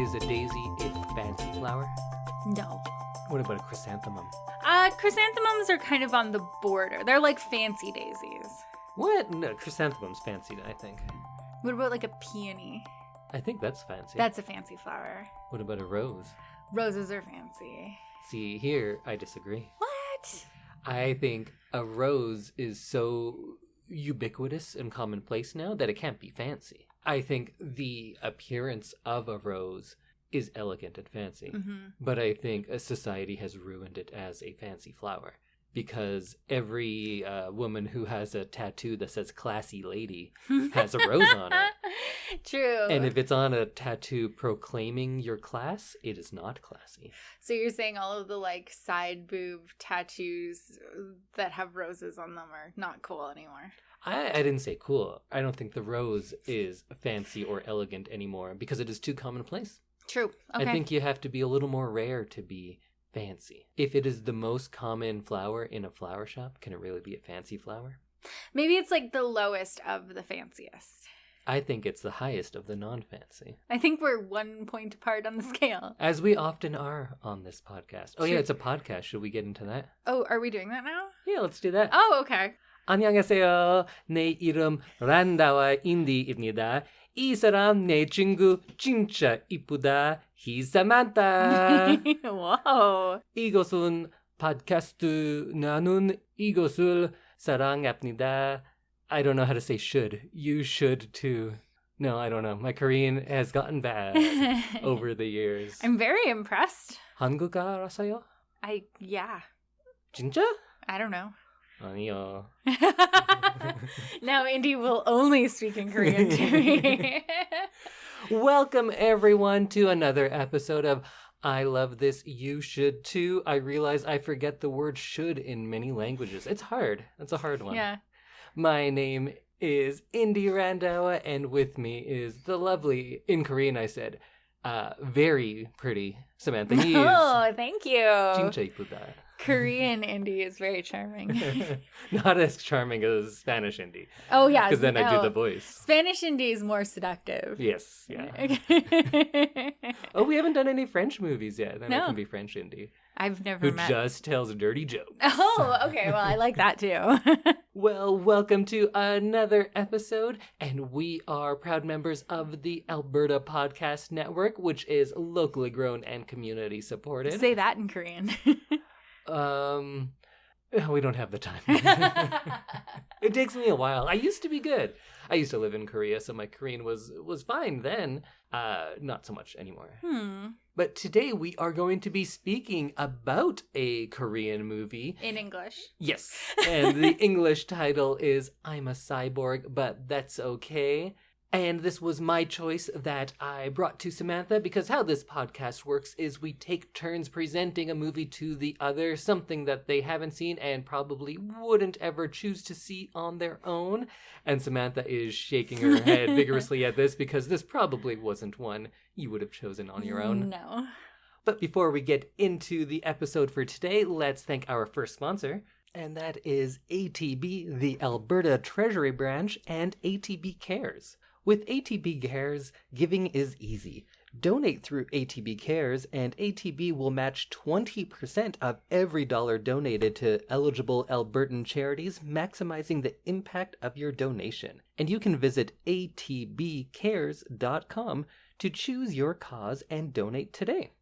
Is a daisy a fancy flower? No. What about a chrysanthemum? Chrysanthemums are kind of on the border. They're like fancy daisies. What? No, chrysanthemum's fancy, I think. What about like a peony? I think that's fancy. That's a fancy flower. What about a rose? Roses are fancy. See, here I disagree. What? I think a rose is so ubiquitous and commonplace now that it can't be fancy. I think the appearance of a rose is elegant and fancy, but I think a society has ruined it as a fancy flower because every woman who has a tattoo that says classy lady has a rose on it. True. And if it's on a tattoo proclaiming your class, it is not classy. So you're saying all of the like side boob tattoos that have roses on them are not cool anymore? I didn't say cool. I don't think the rose is fancy or elegant anymore because it is too commonplace. True. Okay. I think you have to be a little more rare to be fancy. If it is the most common flower in a flower shop, can it really be a fancy flower? Maybe it's like the lowest of the fanciest. I think it's the highest of the non-fancy. I think we're 1 point apart on the scale. As we often are on this podcast. Oh, True. yeah, it's a podcast. Should we get into that? Oh, are we doing that now? Yeah, let's do that. Oh, okay. 안녕하세요. 내 이름 란다와 인디입니다. 이 사람 내 친구 진짜 이쁘다. He's Samantha. Whoa. 이것은 팟캐스트 나눈 이것을 사랑합니다. I don't know how to say should. You should too. No, I don't know. My Korean has gotten bad over the years. I'm very impressed. 한국어 알아서요? Yeah. 진짜? I don't know. 아니요. Now Indy will only speak in Korean to me. Welcome everyone to another episode of I Love This, You Should Too. I realize I forget the word should in many languages. It's hard. It's a hard one. Yeah. My name is Indy Randawa, and with me is the lovely, in Korean I said, very pretty Samantha. Oh, thank you. 진짜 이쁘다. Korean Indy is very charming. Not as charming as Spanish Indy. Oh, yeah. Because then I do the voice. Spanish Indy is more seductive. Yes, yeah. Oh, we haven't done any French movies yet. Then I can be French Indy. I've never who met. just tells dirty jokes. Oh, okay. Well, I like that too. Well, welcome to another episode, and we are proud members of the Alberta Podcast Network, which is locally grown and community supported. Say that in Korean. We don't have the time. It takes me a while. I used to be good. I used to live in Korea, so my Korean was fine then. Not so much anymore. But today we are going to be speaking about a Korean movie. In English. Yes. And the English title is I'm A Cyborg, but That's Okay. And this was my choice that I brought to Samantha because how this podcast works is we take turns presenting a movie to the other, something that they haven't seen and probably wouldn't ever choose to see on their own. And Samantha is shaking her head vigorously at this because this probably wasn't one you would have chosen on your own. No. But before we get into the episode for today, let's thank our first sponsor. And that is ATB, the Alberta Treasury Branch, and ATB Cares. With ATB Cares, giving is easy. Donate through ATB Cares, and ATB will match 20% of every dollar donated to eligible Albertan charities, maximizing the impact of your donation. And you can visit atbcares.com to choose your cause and donate today.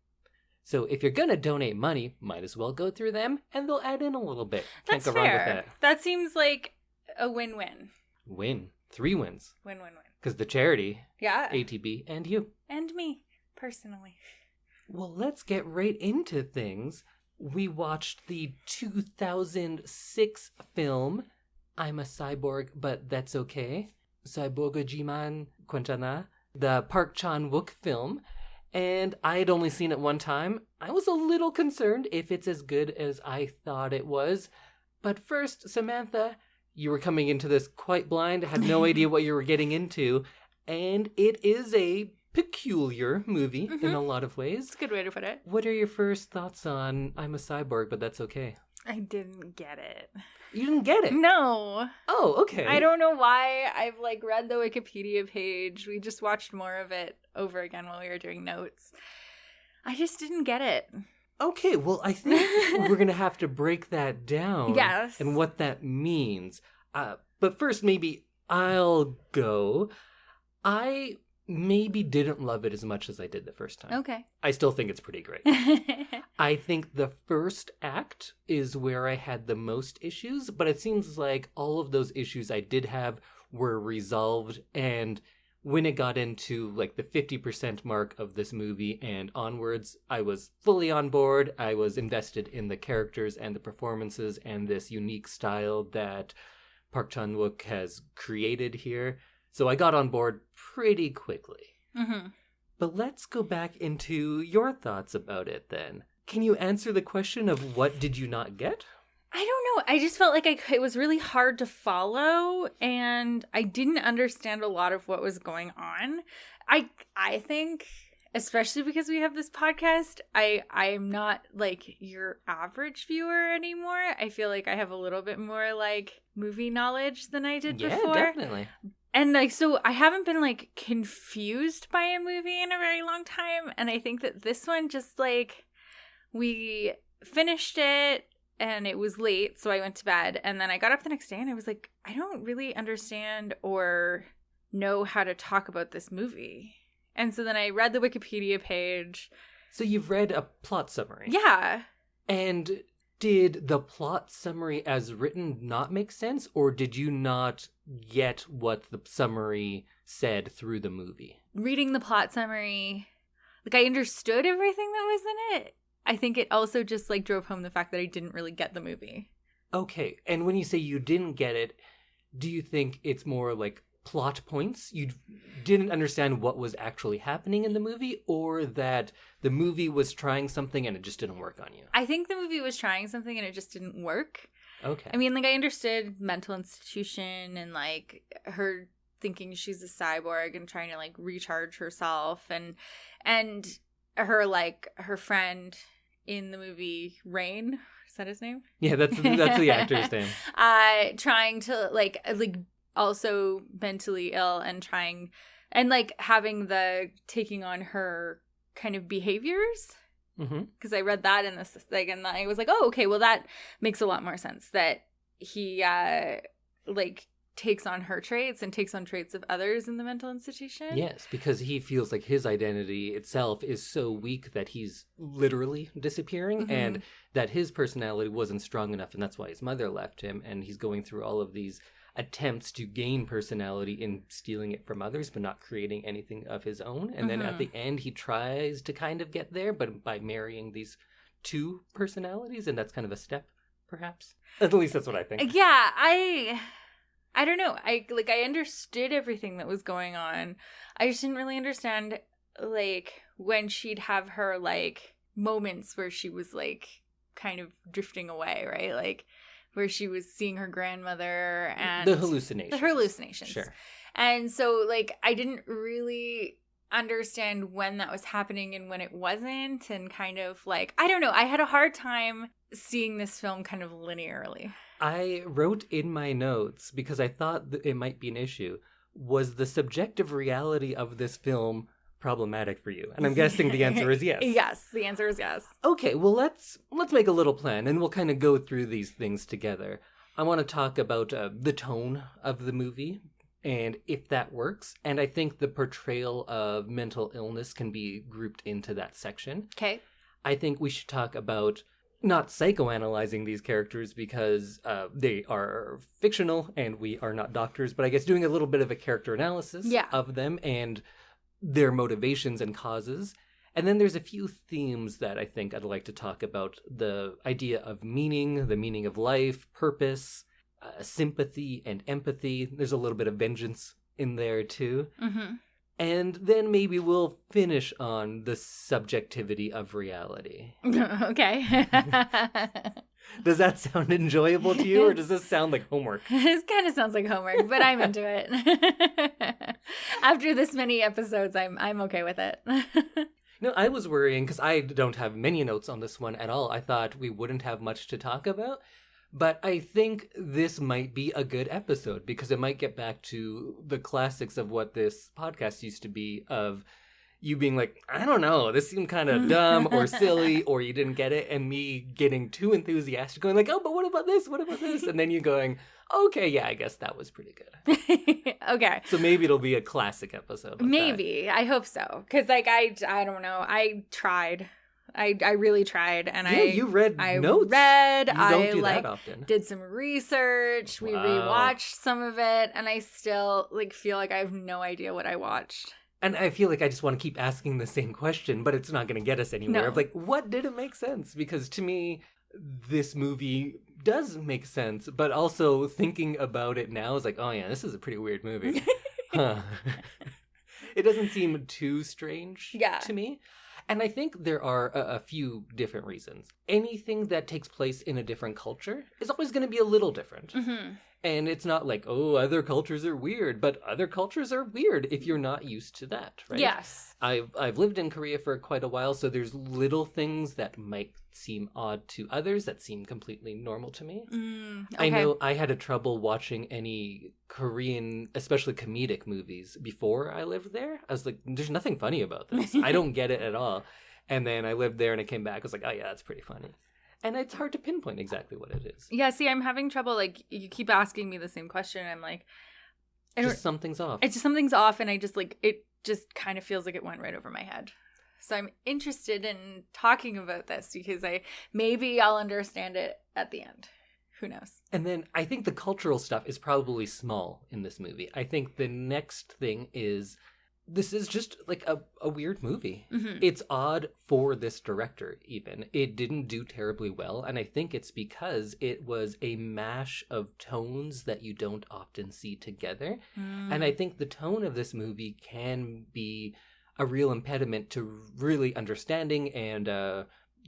So if you're going to donate money, might as well go through them, and they'll add in a little bit. That's Can't go wrong with fair. that. That seems like a win-win. Win. 3 wins. Win-win-win. Because the charity, Yeah. ATB, and you. And me, personally. Well, let's get right into things. We watched the 2006 film, I'm A Cyborg, but That's Okay. 싸이보그지만 괜찮아. The Park Chan-wook film. And I had only seen it one time. I was a little concerned if it's as good as I thought it was. But first, Samantha, you were coming into this quite blind, had no idea what you were getting into, and it is a peculiar movie in a lot of ways. That's a good way to put it. What are your first thoughts on I'm a Cyborg, but That's Okay? I didn't get it. You didn't get it? No. Oh, okay. I don't know why. I've like read the Wikipedia page. We just watched more of it over again while we were doing notes. I just didn't get it. Okay, well, I think we're going to have to break that down. Yes. And what that means. But first, maybe I'll go. I maybe didn't love it as much as I did the first time. Okay. I still think it's pretty great. I think the first act is where I had the most issues, but it seems like all of those issues I did have were resolved, and when it got into like the 50% mark of this movie and onwards, I was fully on board. I was invested in the characters and the performances and this unique style that Park Chan-wook has created here. So I got on board pretty quickly. Mm-hmm. But let's go back into your thoughts about it then. Can you answer the question of what did you not get? I don't know. I just felt like it was really hard to follow, and I didn't understand a lot of what was going on. I think, especially because we have this podcast, I'm not like your average viewer anymore. I feel like I have a little bit more like movie knowledge than I did before. Yeah, definitely. And like, so I haven't been like confused by a movie in a very long time. And I think that this one just like, we finished it and it was late. So I went to bed, and then I got up the next day and I was like, I don't really understand or know how to talk about this movie. And so then I read the Wikipedia page. So you've read a plot summary. Yeah. And did the plot summary as written not make sense, or did you not get what the summary said through the movie? Reading the plot summary, like I understood everything that was in it. I think it also just like drove home the fact that I didn't really get the movie. Okay, and when you say you didn't get it, do you think it's more like plot points? You didn't understand what was actually happening in the movie, or that the movie was trying something and it just didn't work on you? I think the movie was trying something and it just didn't work. Okay. I mean, like I understood mental institution and like her thinking she's a cyborg and trying to like recharge herself, and her like her friend in the movie Rain, is that his name? Yeah, that's the actor's name. Trying to like also mentally ill and trying and like having the taking on her kind of behaviors, because I read that in this like, and I was like, oh, okay, well that makes a lot more sense that he like takes on her traits and takes on traits of others in the mental institution. Yes, because he feels like his identity itself is so weak that he's literally disappearing, and that his personality wasn't strong enough, and that's why his mother left him, and he's going through all of these attempts to gain personality in stealing it from others but not creating anything of his own. And then at the end he tries to kind of get there, but by marrying these two personalities, and that's kind of a step, perhaps. At least that's what I think. Yeah, I don't know. I understood everything that was going on. I just didn't really understand like when she'd have her like moments where she was like kind of drifting away, right? Like where she was seeing her grandmother and the hallucinations. Sure. And so like I didn't really understand when that was happening and when it wasn't, and kind of like, I don't know, I had a hard time seeing this film kind of linearly. I wrote in my notes, because I thought that it might be an issue, was the subjective reality of this film problematic for you? And I'm guessing the answer is yes. Yes, the answer is yes. Okay, well, let's make a little plan, and we'll kind of go through these things together. I want to talk about the tone of the movie, and if that works. And I think the portrayal of mental illness can be grouped into that section. Okay. I think we should talk about not psychoanalyzing these characters, because they are fictional and we are not doctors, but I guess doing a little bit of a character analysis of them and their motivations and causes. And then there's a few themes that I think I'd like to talk about. The idea of meaning, the meaning of life, purpose, sympathy and empathy. There's a little bit of vengeance in there too. And then maybe we'll finish on the subjectivity of reality. Okay. Does that sound enjoyable to you, or does this sound like homework? This kind of sounds like homework, but I'm into it. After this many episodes, I'm okay with it. No, I was worrying because I don't have many notes on this one at all. I thought we wouldn't have much to talk about. But I think this might be a good episode because it might get back to the classics of what this podcast used to be, of you being like, I don't know, this seemed kind of dumb or silly, or you didn't get it, and me getting too enthusiastic, going like, oh, but what about this? What about this? And then you going, okay, yeah, I guess that was pretty good. Okay. So maybe it'll be a classic episode. Like maybe. that. I hope so. Because, like, I don't know. I tried. I really tried. And you read notes. You don't do that often. Did some research. We rewatched some of it. And I still, like, feel like I have no idea what I watched. And I feel like I just want to keep asking the same question, but it's not going to get us anywhere. No. Of like, what didn't make sense? Because to me, this movie does make sense, but also thinking about it now is like, oh yeah, this is a pretty weird movie. Huh. It doesn't seem too strange to me. And I think there are a few different reasons. Anything that takes place in a different culture is always going to be a little different. Mm-hmm. And it's not like, oh, other cultures are weird, but other cultures are weird if you're not used to that, right? Yes. I've lived in Korea for quite a while, so there's little things that might seem odd to others that seem completely normal to me. Okay. I know I had a trouble watching any Korean, especially comedic movies before I lived there. I was like, there's nothing funny about this. I don't get it at all. And then I lived there and I came back. I was like, oh yeah, that's pretty funny. And it's hard to pinpoint exactly what it is. Yeah, see, I'm having trouble. Like, you keep asking me the same question. I'm like... Just something's off. It's just something's off, and I just, like... It just kind of feels like it went right over my head. So I'm interested in talking about this because maybe I'll understand it at the end. Who knows? And then I think the cultural stuff is probably small in this movie. I think the next thing is... This is just like a weird movie. Mm-hmm. It's odd for this director, even. It didn't do terribly well, and I think it's because it was a mash of tones that you don't often see together. And I think the tone of this movie can be a real impediment to really understanding and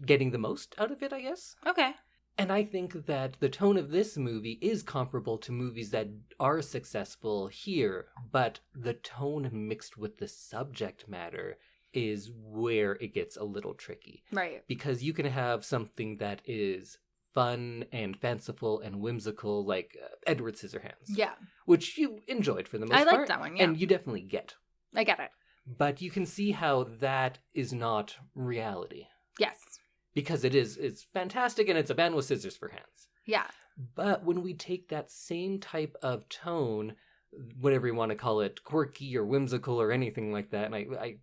getting the most out of it, I guess. Okay. And I think that the tone of this movie is comparable to movies that are successful here, but the tone mixed with the subject matter is where it gets a little tricky. Right. Because you can have something that is fun and fanciful and whimsical, like Edward Scissorhands. Yeah. Which you enjoyed for the most part. I like that one, yeah. And you definitely get. I get it. But you can see how that is not reality. Yes. Because it's fantastic and it's a man with scissors for hands. Yeah. But when we take that same type of tone, whatever you want to call it, quirky or whimsical or anything like that, and I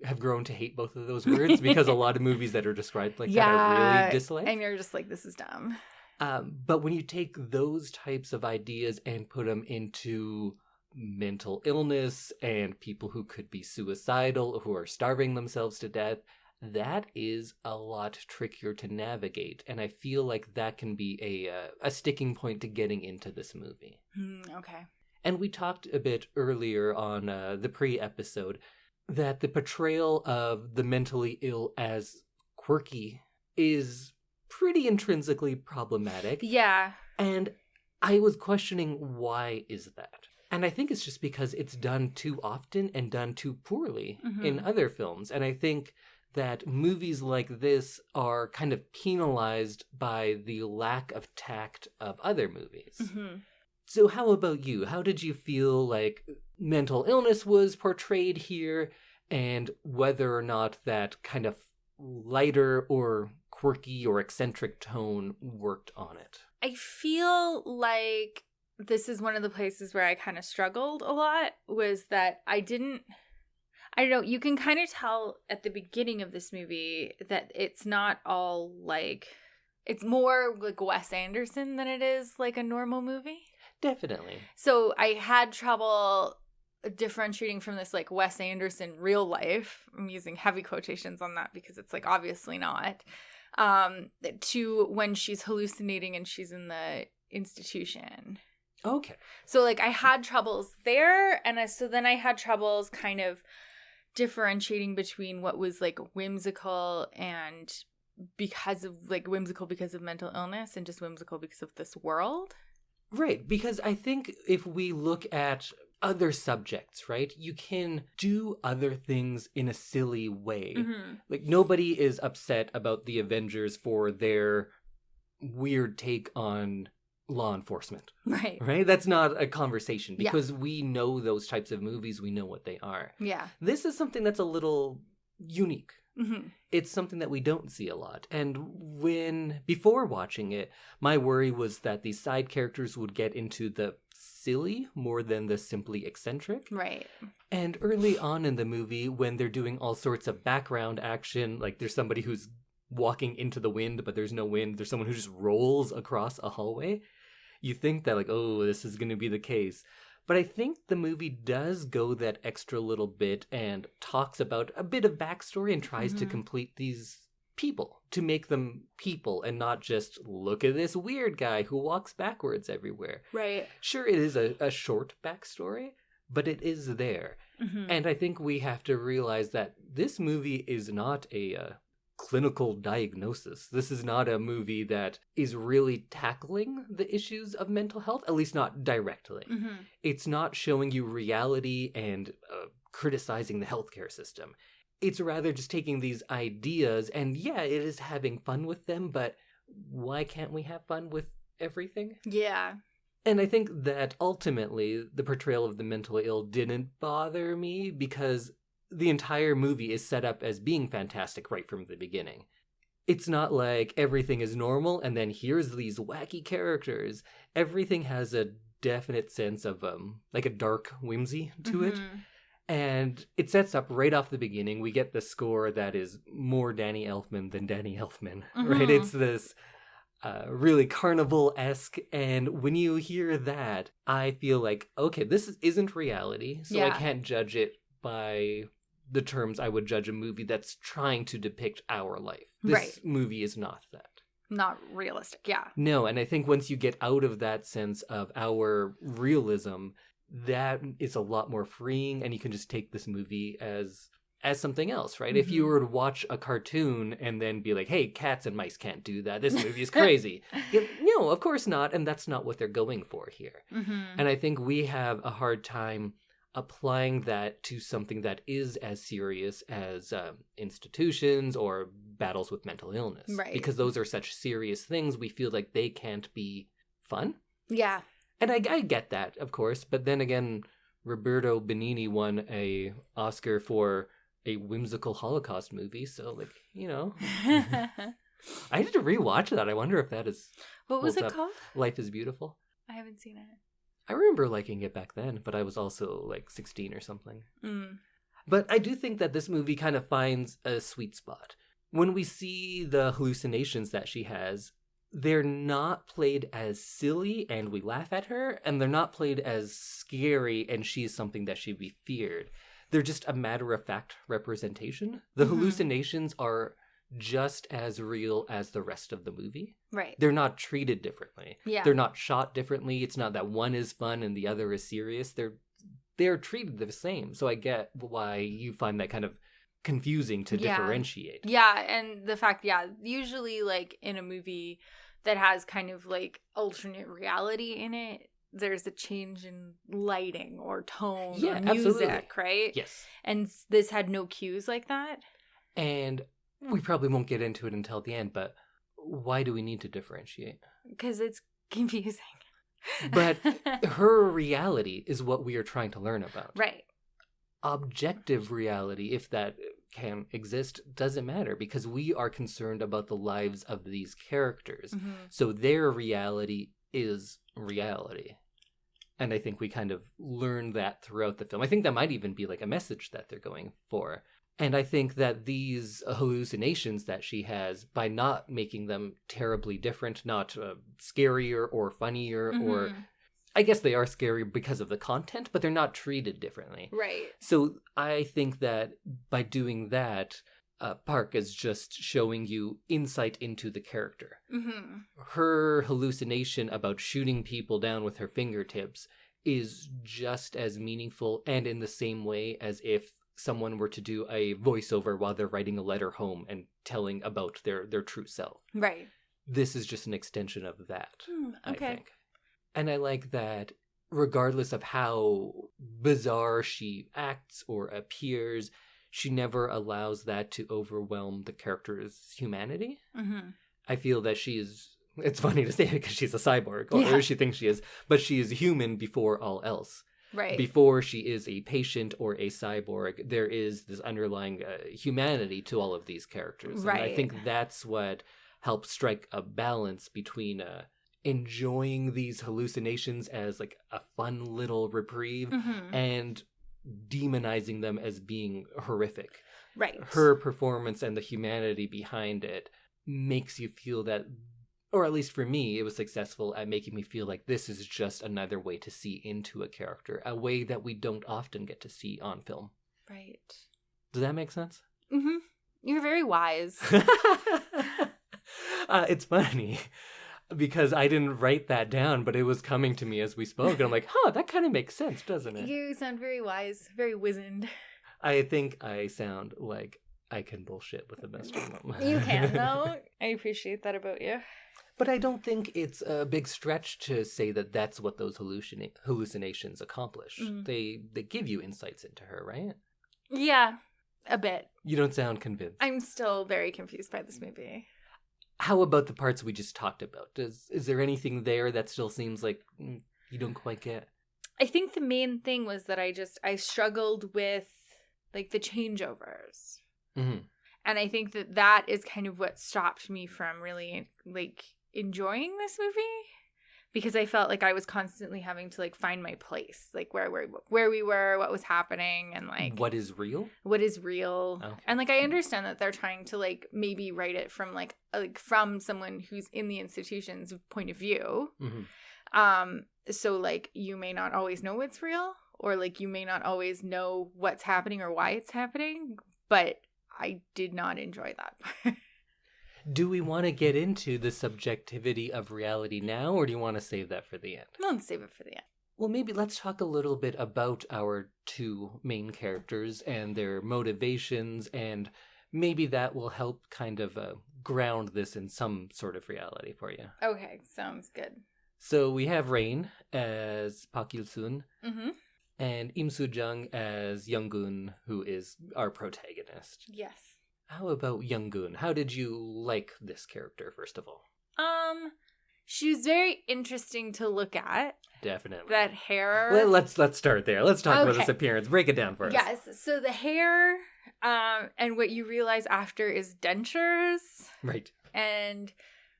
have grown to hate both of those words because a lot of movies that are described like that I really dislike. And you're just like, this is dumb. But when you take those types of ideas and put them into mental illness and people who could be suicidal, who are starving themselves to death, that is a lot trickier to navigate, and I feel like that can be a sticking point to getting into this movie. Okay. And we talked a bit earlier on the pre-episode that the portrayal of the mentally ill as quirky is pretty intrinsically problematic. Yeah. And I was questioning, why is that? And I think it's just because it's done too often and done too poorly in other films. And I think that movies like this are kind of penalized by the lack of tact of other movies. Mm-hmm. So how about you? How did you feel like mental illness was portrayed here, and whether or not that kind of lighter or quirky or eccentric tone worked on it? I feel like this is one of the places where I kind of struggled a lot, was that I don't know, you can kind of tell at the beginning of this movie that it's not all like, it's more like Wes Anderson than it is like a normal movie. Definitely. So I had trouble differentiating from this like Wes Anderson real life, I'm using heavy quotations on that because it's like obviously not, to when she's hallucinating and she's in the institution. Okay. So like I had troubles there, and so then I had troubles kind of differentiating between what was like whimsical and because of mental illness and just whimsical because of this world. Right, because I think if we look at other subjects, right, you can do other things in a silly way. Mm-hmm. Like nobody is upset about the Avengers for their weird take on law enforcement. Right. Right? That's not a conversation because we know those types of movies. We know what they are. Yeah. This is something that's a little unique. Mm-hmm. It's something that we don't see a lot. And before watching it, my worry was that these side characters would get into the silly more than the simply eccentric. Right. And early on in the movie, when they're doing all sorts of background action, like there's somebody who's walking into the wind, but there's no wind. There's someone who just rolls across a hallway. You think that like, oh, this is going to be the case. But I think the movie does go that extra little bit and talks about a bit of backstory and tries to complete these people, to make them people and not just look at this weird guy who walks backwards everywhere. Right. Sure, it is a short backstory, but it is there. Mm-hmm. And I think we have to realize that this movie is not a clinical diagnosis. This is not a movie that is really tackling the issues of mental health, at least not directly. Mm-hmm. It's not showing you reality and criticizing the healthcare system. It's rather just taking these ideas and yeah, it is having fun with them, but why can't we have fun with everything? Yeah. And I think that ultimately the portrayal of the mentally ill didn't bother me because the entire movie is set up as being fantastic right from the beginning. It's not like everything is normal and then here's these wacky characters. Everything has a definite sense of like a dark whimsy to it. And it sets up right off the beginning. We get the score that is more Danny Elfman than Danny Elfman, right? It's this really carnival-esque. And when you hear that, I feel like, okay, this isn't reality. So I can't judge it by the terms I would judge a movie that's trying to depict our life. This movie is not that. Not realistic, yeah. No, and I think once you get out of that sense of our realism, that is a lot more freeing, and you can just take this movie as something else, right? If you were to watch a cartoon and then be like, hey, cats and mice can't do that, this movie is crazy. No, of course not, and that's not what they're going for here. And I think we have a hard time applying that to something that is as serious as institutions or battles with mental illness. Right. Because those are such serious things, we feel like they can't be fun. Yeah. And I get that, of course, but then again, Roberto Benigni won a Oscar for a whimsical Holocaust movie, so like, you know. I need to rewatch that. I wonder if that is... What was it called? Life is Beautiful. I haven't seen it. I remember liking it back then, but I was also like 16 or something. But I do think that this movie kind of finds a sweet spot. When we see the hallucinations that she has, they're not played as silly and we laugh at her, and they're not played as scary and she's something that should be feared. They're just a matter-of-fact representation. The hallucinations are just as real as the rest of the movie. Right. They're not treated differently. Yeah. They're not shot differently. It's not that one is fun and the other is serious. They're treated the same. So I get why you find that kind of confusing to differentiate. Yeah, and the fact, usually like in a movie that has kind of like alternate reality in it, there's a change in lighting or tone or music, absolutely. Right? Yes. And this had no cues like that. And we probably won't get into it until the end, but why do we need to differentiate? Because it's confusing. But her reality is what we are trying to learn about. Right. Objective reality, if that can exist, doesn't matter because we are concerned about the lives of these characters. So their reality is reality. And I think we kind of learn that throughout the film. I think that might even be like a message that they're going for. And I think that these hallucinations that she has, by not making them terribly different, not scarier or funnier, or I guess they are scary because of the content, but they're not treated differently. Right. So I think that by doing that, Park is just showing you insight into the character. Her hallucination about shooting people down with her fingertips is just as meaningful and in the same way as if someone were to do a voiceover while they're writing a letter home and telling about their true self. Right. This is just an extension of that, I think. And I like that regardless of how bizarre she acts or appears, she never allows that to overwhelm the character's humanity. I feel that she is it's funny to say it because she's a cyborg, or she thinks she is, but she is human before all else. Right. Before she is a patient or a cyborg, there is this underlying humanity to all of these characters. Right. And I think that's what helps strike a balance between enjoying these hallucinations as like a fun little reprieve and demonizing them as being horrific. Right. Her performance and the humanity behind it makes you feel that, or at least for me, it was successful at making me feel like this is just another way to see into a character, a way that we don't often get to see on film. Right. Does that make sense? Mm-hmm. You're very wise. It's funny because I didn't write that down, but it was coming to me as we spoke. And I'm like, that kind of makes sense, doesn't it? You sound very wise, very wizened. I think I sound like I can bullshit with the best of them. You can, though. I appreciate that about you. But I don't think it's a big stretch to say that that's what those hallucinations accomplish. They give you insights into her, right? Yeah, a bit. You don't sound convinced. I'm still very confused by this movie. How about the parts we just talked about? Is there anything there that still seems like you don't quite get? I think the main thing was that I struggled with like the changeovers. Mm-hmm. And I think that is kind of what stopped me from really like enjoying this movie, because I felt like I was constantly having to like find my place, like where we were, what was happening, and like what is real. Okay. And like I understand that they're trying to like maybe write it from like from someone who's in the institution's point of view. Mm-hmm. So like you may not always know what's real, or like you may not always know what's happening or why it's happening, but I did not enjoy that part. Do we want to get into the subjectivity of reality now, or do you want to save that for the end? Let's save it for the end. Well, maybe let's talk a little bit about our two main characters and their motivations, and maybe that will help kind of ground this in some sort of reality for you. Okay, sounds good. So we have Rain as Park Il-sun, mm-hmm. and Im Soo-jung as Young-goon, who is our protagonist. Yes. How about Young-goon? How did you like this character, first of all? She was very interesting to look at. Definitely. That hair. Let's start there. Let's talk about this appearance. Break it down for us. Yes. So the hair, and what you realize after is dentures. Right. And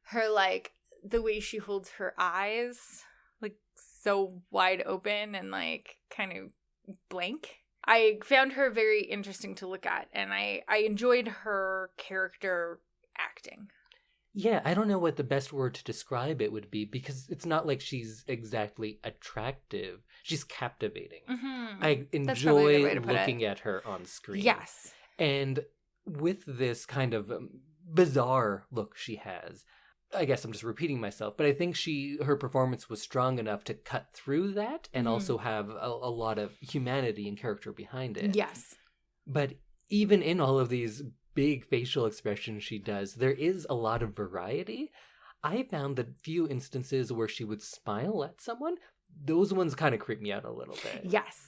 her, like, the way she holds her eyes, like, so wide open and, like, kind of blank. I found her very interesting to look at, and I enjoyed her character acting. Yeah, I don't know what the best word to describe it would be, because it's not like she's exactly attractive. She's captivating. Mm-hmm. I enjoy looking at her on screen. Yes. And with this kind of bizarre look she has, I guess I'm just repeating myself, but I think her performance was strong enough to cut through that and also have a lot of humanity and character behind it. Yes. But even in all of these big facial expressions she does, there is a lot of variety. I found the few instances where she would smile at someone, those ones kind of creep me out a little bit. Yes.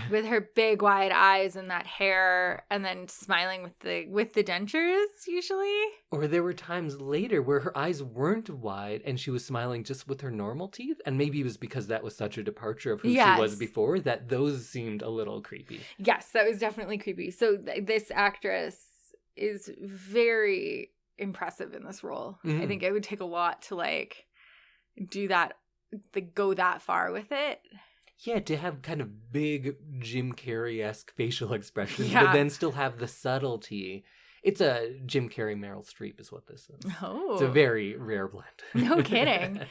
With her big wide eyes and that hair, and then smiling with the dentures usually. Or there were times later where her eyes weren't wide and she was smiling just with her normal teeth, and maybe it was because that was such a departure of who she was before that those seemed a little creepy. Yes, that was definitely creepy. So this actress is very impressive in this role. Mm-hmm. I think it would take a lot to like do that, go that far with it. Yeah, to have kind of big Jim Carrey-esque facial expressions, but then still have the subtlety. It's a Jim Carrey, Meryl Streep is what this is. Oh. It's a very rare blend. No kidding.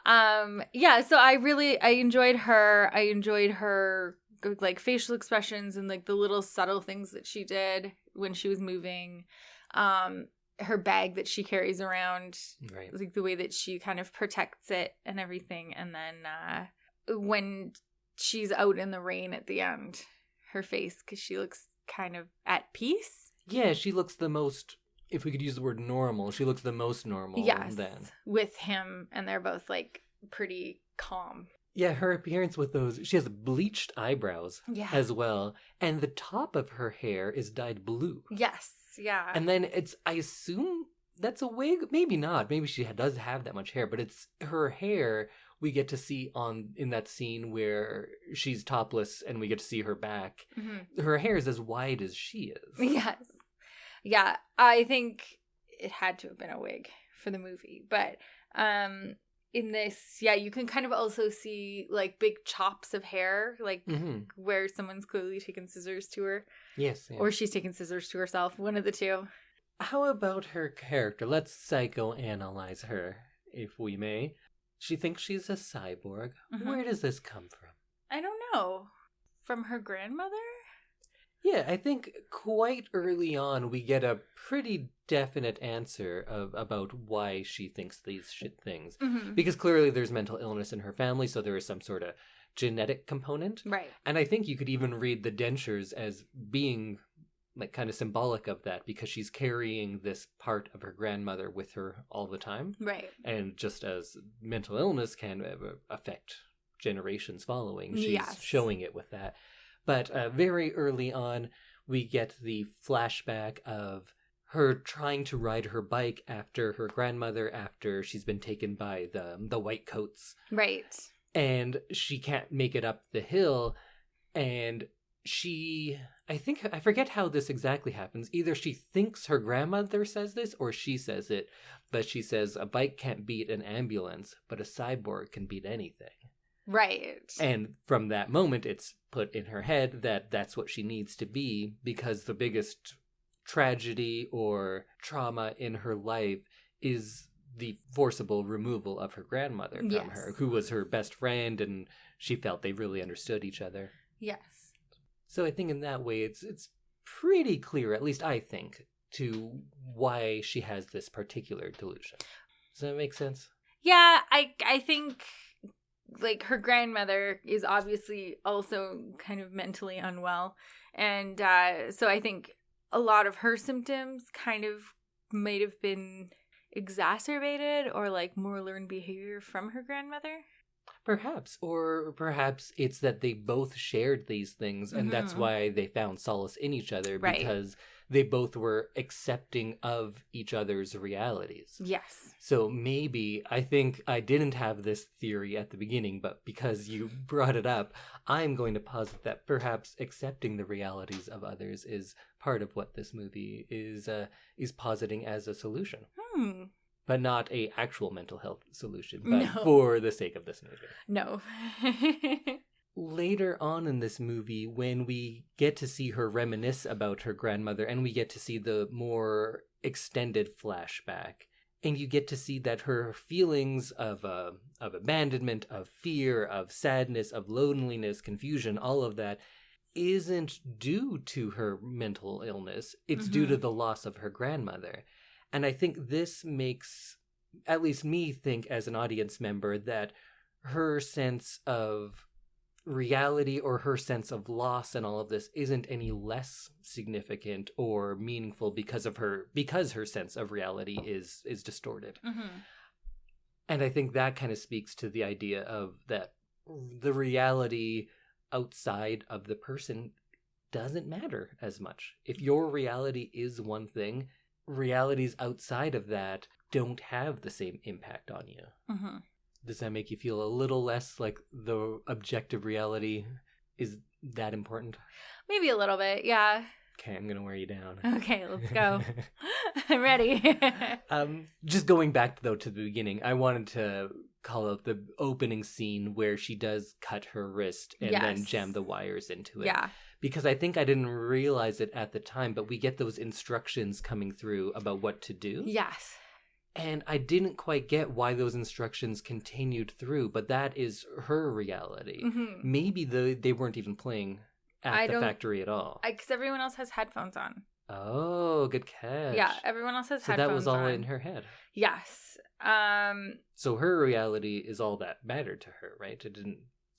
So I enjoyed her. I enjoyed her like facial expressions and like the little subtle things that she did when she was moving. Her bag that she carries around, right, like the way that she kind of protects it and everything. And then when she's out in the rain at the end, her face, because she looks kind of at peace. Yeah, she looks the most, if we could use the word normal, she looks the most normal. Yes, then. With him, and they're both like pretty calm. Yeah, her appearance with those, she has bleached eyebrows as well. And the top of her hair is dyed blue. Yes, yeah. And then I assume that's a wig? Maybe not. Maybe she does have that much hair, but it's her hair we get to see in that scene where she's topless and we get to see her back. Mm-hmm. Her hair is as wide as she is. Yes. Yeah, I think it had to have been a wig for the movie. But in this, yeah, you can kind of also see like big chops of hair, like where someone's clearly taken scissors to her. Yes. Or she's taken scissors to herself, one of the two. How about her character? Let's psychoanalyze her, if we may. She thinks she's a cyborg. Mm-hmm. Where does this come from? I don't know. From her grandmother? Yeah, I think quite early on we get a pretty definite answer about why she thinks these things. Mm-hmm. Because clearly there's mental illness in her family, so there is some sort of genetic component. Right. And I think you could even read the dentures as being like kind of symbolic of that, because she's carrying this part of her grandmother with her all the time. Right. And just as mental illness can affect generations following, she's showing it with that. But very early on, we get the flashback of her trying to ride her bike after her grandmother, after she's been taken by the white coats. Right. And she can't make it up the hill, and I forget how this exactly happens. Either she thinks her grandmother says this or she says it, but she says a bike can't beat an ambulance, but a cyborg can beat anything. Right. And from that moment, it's put in her head that that's what she needs to be, because the biggest tragedy or trauma in her life is the forcible removal of her grandmother from her, who was her best friend, and she felt they really understood each other. Yes. So I think in that way, it's pretty clear, at least I think, to why she has this particular delusion. Does that make sense? Yeah, I think like her grandmother is obviously also kind of mentally unwell, and so I think a lot of her symptoms kind of might have been exacerbated or like more learned behavior from her grandmother. Perhaps. Or perhaps it's that they both shared these things, and that's why they found solace in each other, because they both were accepting of each other's realities. Yes. So maybe, I think I didn't have this theory at the beginning, but because you brought it up, I'm going to posit that perhaps accepting the realities of others is part of what this movie is positing as a solution. But not a actual mental health solution, but for the sake of this movie. No. Later on in this movie, when we get to see her reminisce about her grandmother, and we get to see the more extended flashback, and you get to see that her feelings of abandonment, of fear, of sadness, of loneliness, confusion, all of that isn't due to her mental illness. It's due to the loss of her grandmother. And I think this makes, at least me think as an audience member, that her sense of reality or her sense of loss and all of this isn't any less significant or meaningful because her sense of reality is distorted. And I think that kind of speaks to the idea of that the reality outside of the person doesn't matter as much. If your reality is one thing, realities outside of that don't have the same impact on you. Does that make you feel a little less like the objective reality is that important? Maybe a little bit, yeah. Okay, I'm going to wear you down. Okay, let's go. I'm ready. Just going back, though, to the beginning, I wanted to call out the opening scene where she does cut her wrist and then jam the wires into it. Yeah. Because I think I didn't realize it at the time, but we get those instructions coming through about what to do. Yes. And I didn't quite get why those instructions continued through, but that is her reality. Maybe they weren't even playing at the factory at all. Because everyone else has headphones on. Oh, good catch. Yeah, everyone else has headphones on. So that was all in her head. Yes. So her reality is all that mattered to her, right?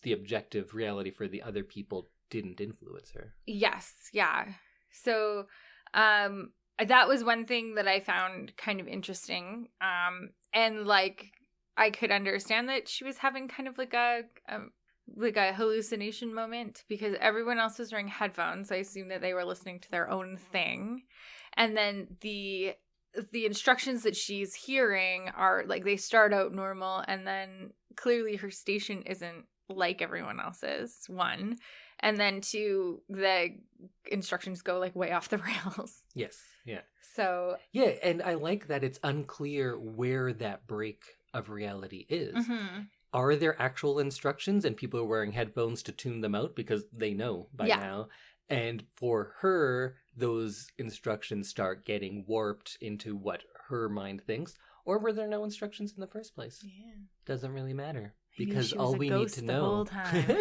The objective reality for the other people didn't influence her. Yes, yeah. So that was one thing that I found kind of interesting. And like I could understand that she was having kind of like a hallucination moment because everyone else was wearing headphones. So I assume that they were listening to their own thing. And then the the instructions that she's hearing are like they start out normal, and then clearly her station isn't like everyone else's, one. And then two, the instructions go like way off the rails. Yes, yeah. So yeah, and I like that it's unclear where that break of reality is. mm-hmm. Are there actual instructions and people are wearing headphones to tune them out because they know by now? And for her, those instructions start getting warped into what her mind thinks. Or were there no instructions in the first place? Yeah. Doesn't really matter. Maybe Because she was all a we need to ghost the know. whole time.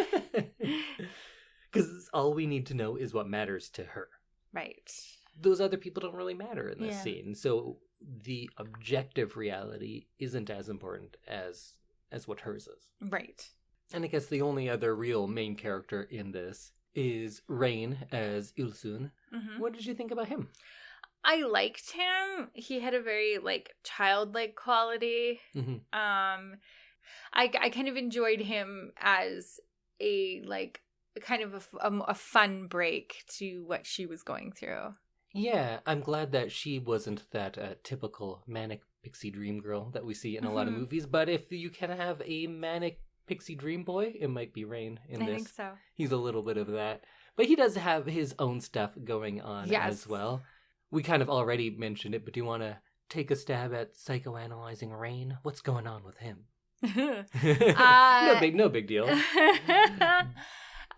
Because all we need to know is what matters to her. Right. Those other people don't really matter in this Yeah. scene. So the objective reality isn't as important as what hers is. Right. And I guess the only other real main character in this is Rain as Il-sun. Mm-hmm. What did you think about him? I liked him. He had a very like childlike quality. Mm-hmm. I kind of enjoyed him as a like kind of a fun break to what she was going through. Yeah, I'm glad that she wasn't that typical manic pixie dream girl that we see in a lot of movies. But if you can have a manic pixie dream boy, it might be Rain in this. I think so. He's a little bit of that. But he does have his own stuff going on as well. We kind of already mentioned it, but do you want to take a stab at psychoanalyzing Rain? What's going on with him? No big deal.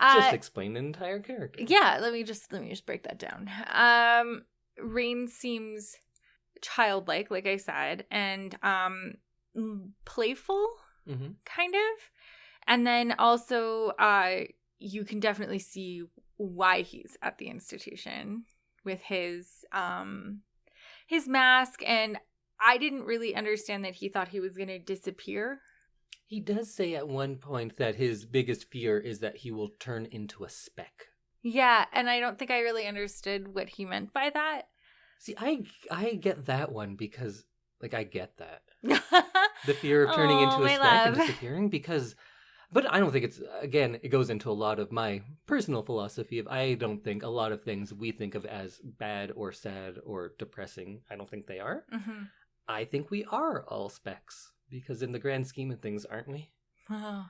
Just explain an entire character. Yeah, let me just break that down. Rain seems childlike, like I said, and playful, kind of. And then also, you can definitely see why he's at the institution with his mask. And I didn't really understand that he thought he was going to disappear. He does say at one point that his biggest fear is that he will turn into a speck. Yeah, and I don't think I really understood what he meant by that. See, I get that one because, like, I get that. The fear of turning into a speck and disappearing because... But I don't think it's... Again, it goes into a lot of my personal philosophy of I don't think a lot of things we think of as bad or sad or depressing, I don't think they are. Mm-hmm. I think we are all specks. Because in the grand scheme of things, aren't we? Oh.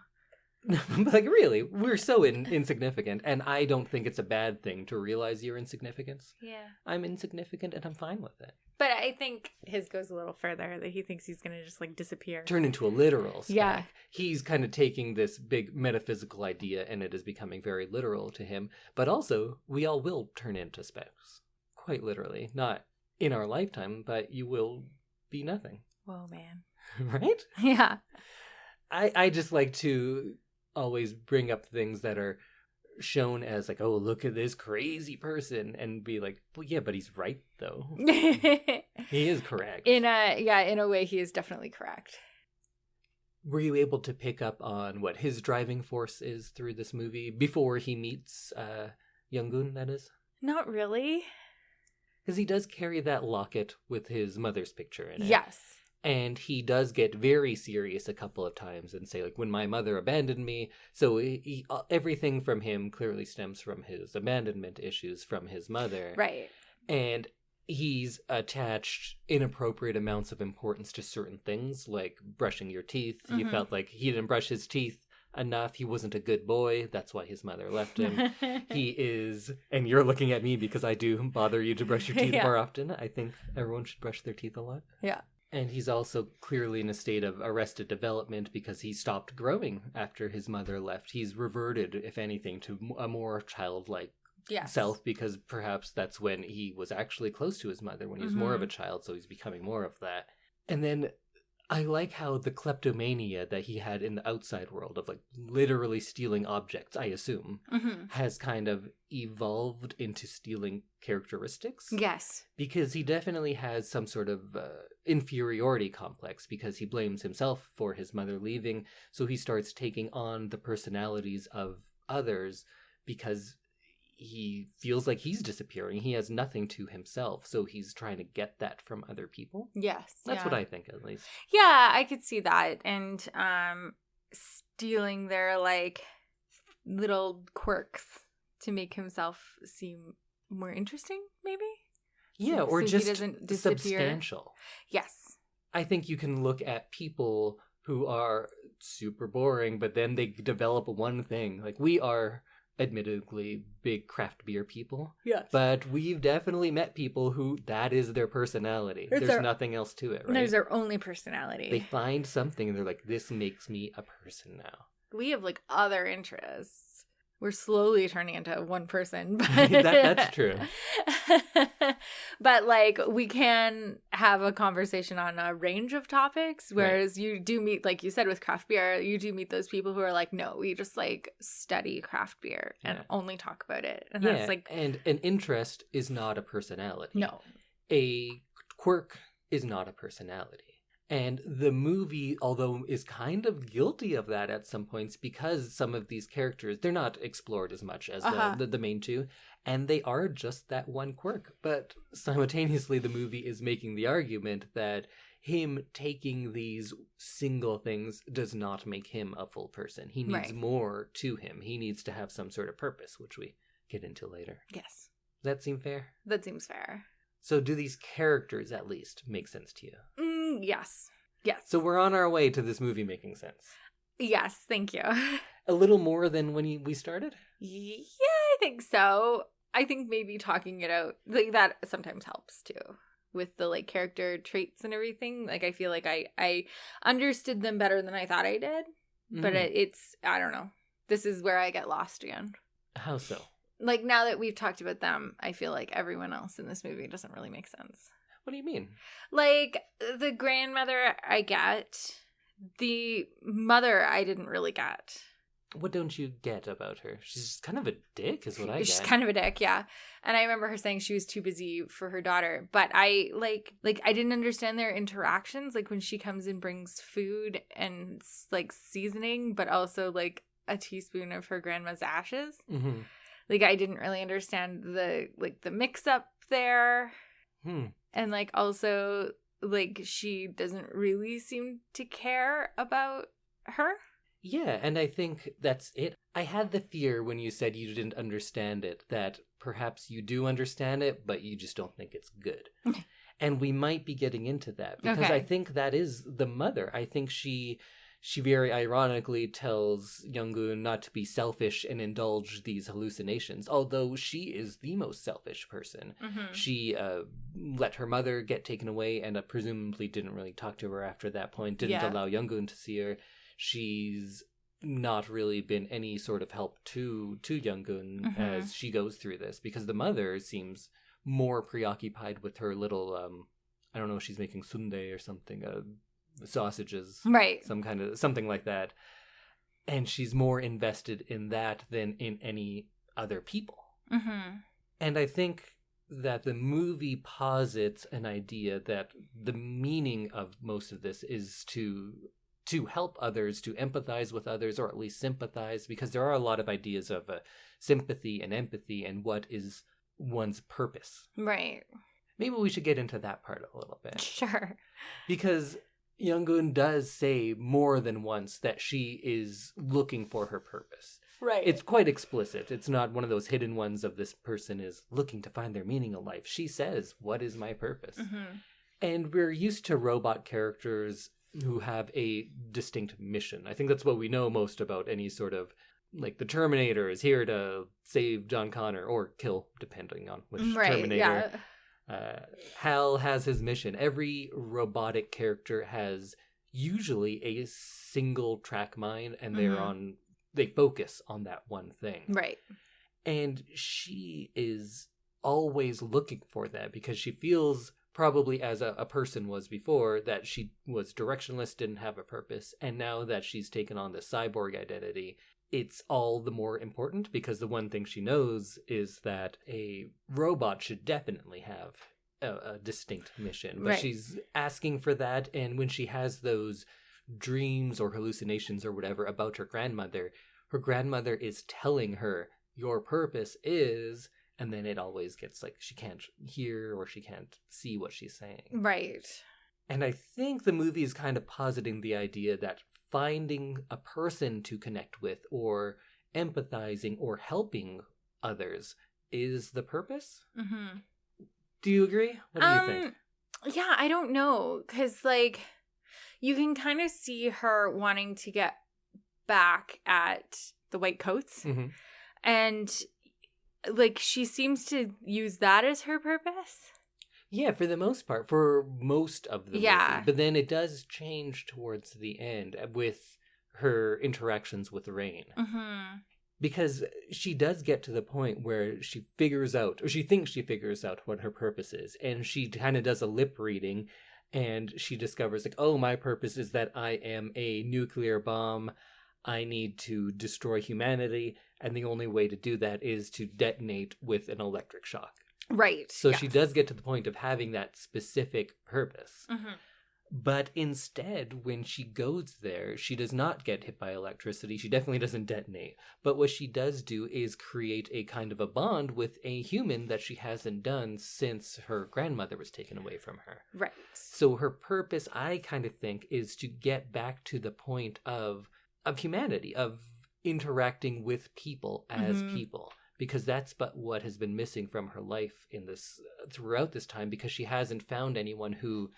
Like, really, we're so insignificant. And I don't think it's a bad thing to realize your insignificance. Yeah. I'm insignificant and I'm fine with it. But I think his goes a little further, that he thinks he's going to just, like, disappear. Turn into a literal speck. Yeah. He's kind of taking this big metaphysical idea and it is becoming very literal to him. But also, we all will turn into specks. Quite literally. Not in our lifetime, but you will be nothing. Whoa, man. Right? Yeah. I just like to always bring up things that are shown as like, oh, look at this crazy person, and be like, well, yeah, but he's right though. He is correct. In a way, he is definitely correct. Were you able to pick up on what his driving force is through this movie before he meets Young-goon, that is? Not really. Because he does carry that locket with his mother's picture in it. Yes. And he does get very serious a couple of times and say, like, when my mother abandoned me. So everything from him clearly stems from his abandonment issues from his mother. Right. And he's attached inappropriate amounts of importance to certain things, like brushing your teeth. He felt like he didn't brush his teeth enough. He wasn't a good boy. That's why his mother left him. He is, and you're looking at me because I do bother you to brush your teeth more often. I think everyone should brush their teeth a lot. Yeah. And he's also clearly in a state of arrested development because he stopped growing after his mother left. He's reverted, if anything, to a more childlike self, because perhaps that's when he was actually close to his mother, when he was more of a child, so he's becoming more of that. And then I like how the kleptomania that he had in the outside world of, like, literally stealing objects, I assume, has kind of evolved into stealing characteristics. Yes. Because he definitely has some sort of inferiority complex because he blames himself for his mother leaving. So he starts taking on the personalities of others because he feels like he's disappearing. He has nothing to himself. So he's trying to get that from other people. Yes. That's what I think, at least. Yeah, I could see that. And stealing their, like, little quirks to make himself seem more interesting, maybe? Yeah, or so just he doesn't disappear. substantial. Yes. I think you can look at people who are super boring, but then they develop one thing. Like, we are admittedly big craft beer people. Yes. But we've definitely met people who that is their personality. There's nothing else to it, right? There's their only personality. They find something and they're like, this makes me a person now. We have like other interests. We're slowly turning into one person. But that's true. But like, we can have a conversation on a range of topics, whereas you do meet, like you said, with craft beer, you do meet those people who are like, no, we just like study craft beer and only talk about it. And that's like, and an interest is not a personality. No. A quirk is not a personality. And the movie, although, is kind of guilty of that at some points because some of these characters, they're not explored as much as the main two, and they are just that one quirk. But simultaneously, the movie is making the argument that him taking these single things does not make him a full person. He needs more to him. He needs to have some sort of purpose, which we get into later. Yes. Does that seem fair? That seems fair. So do these characters at least make sense to you? Yes. Yes. So we're on our way to this movie making sense. Yes, thank you. A little more than when we started? Yeah, I think so. I think maybe talking it out, like, that sometimes helps too. With the like character traits and everything. Like, I feel like I understood them better than I thought I did. Mm-hmm. But it's, I don't know. This is where I get lost again. How so? Like, now that we've talked about them, I feel like everyone else in this movie doesn't really make sense. What do you mean? Like, the grandmother, I get. The mother, I didn't really get. What don't you get about her? She's just kind of a dick, is what I get. She's kind of a dick, yeah. And I remember her saying she was too busy for her daughter. But I, like I didn't understand their interactions. Like, when she comes and brings food and, like, seasoning, but also, like, a teaspoon of her grandma's ashes. Mm-hmm. Like, I didn't really understand the mix-up there. And, like, also, like, she doesn't really seem to care about her. Yeah, and I think that's it. I had the fear when you said you didn't understand it, that perhaps you do understand it, but you just don't think it's good. And we might be getting into that, because I think that is the mother. I think she very ironically tells Young-goon not to be selfish and indulge these hallucinations, although she is the most selfish person. Mm-hmm. She let her mother get taken away and presumably didn't really talk to her after that point, didn't allow Young-goon to see her. She's not really been any sort of help to Young-goon as she goes through this, because the mother seems more preoccupied with her little, I don't know, she's making sundae or something, sausages, right? Something like that, and she's more invested in that than in any other people. Mm-hmm. And I think that the movie posits an idea that the meaning of most of this is to help others, to empathize with others, or at least sympathize, because there are a lot of ideas of sympathy and empathy and what is one's purpose. Right. Maybe we should get into that part a little bit. Sure. Because Young-goon does say more than once that she is looking for her purpose. Right. It's quite explicit. It's not one of those hidden ones of this person is looking to find their meaning in life. She says, what is my purpose? Mm-hmm. And we're used to robot characters who have a distinct mission. I think that's what we know most about any sort of, like, the Terminator is here to save John Connor or kill, depending on which Terminator. Yeah. Hal has his mission. Every robotic character has usually a single track mind, and they focus on that one thing. Right. And she is always looking for that, because she feels, probably as a person was before, that she was directionless, didn't have a purpose, and now that she's taken on the cyborg identity, it's all the more important, because the one thing she knows is that a robot should definitely have a distinct mission. But she's asking for that, and when she has those dreams or hallucinations or whatever about her grandmother is telling her, your purpose is, and then it always gets like she can't hear or she can't see what she's saying. Right. And I think the movie is kind of positing the idea that finding a person to connect with, or empathizing or helping others, is the purpose. Mm-hmm. Do you agree? What do you think? Yeah, I don't know. Because, like, you can kind of see her wanting to get back at the white coats. Mm-hmm. And, like, she seems to use that as her purpose. Yeah, for the most part. For most of the movie. But then it does change towards the end with her interactions with Rain. Mm-hmm. Because she does get to the point where she figures out, or she thinks she figures out what her purpose is. And she kind of does a lip reading, and she discovers, like, oh, my purpose is that I am a nuclear bomb. I need to destroy humanity, and the only way to do that is to detonate with an electric shock. Right. So she does get to the point of having that specific purpose. Mm-hmm. But instead, when she goes there, she does not get hit by electricity. She definitely doesn't detonate. But what she does do is create a kind of a bond with a human that she hasn't done since her grandmother was taken away from her. Right. So her purpose, I kind of think, is to get back to the point of humanity, of interacting with people as people. Because that's but what has been missing from her life in this throughout this time, because she hasn't found anyone who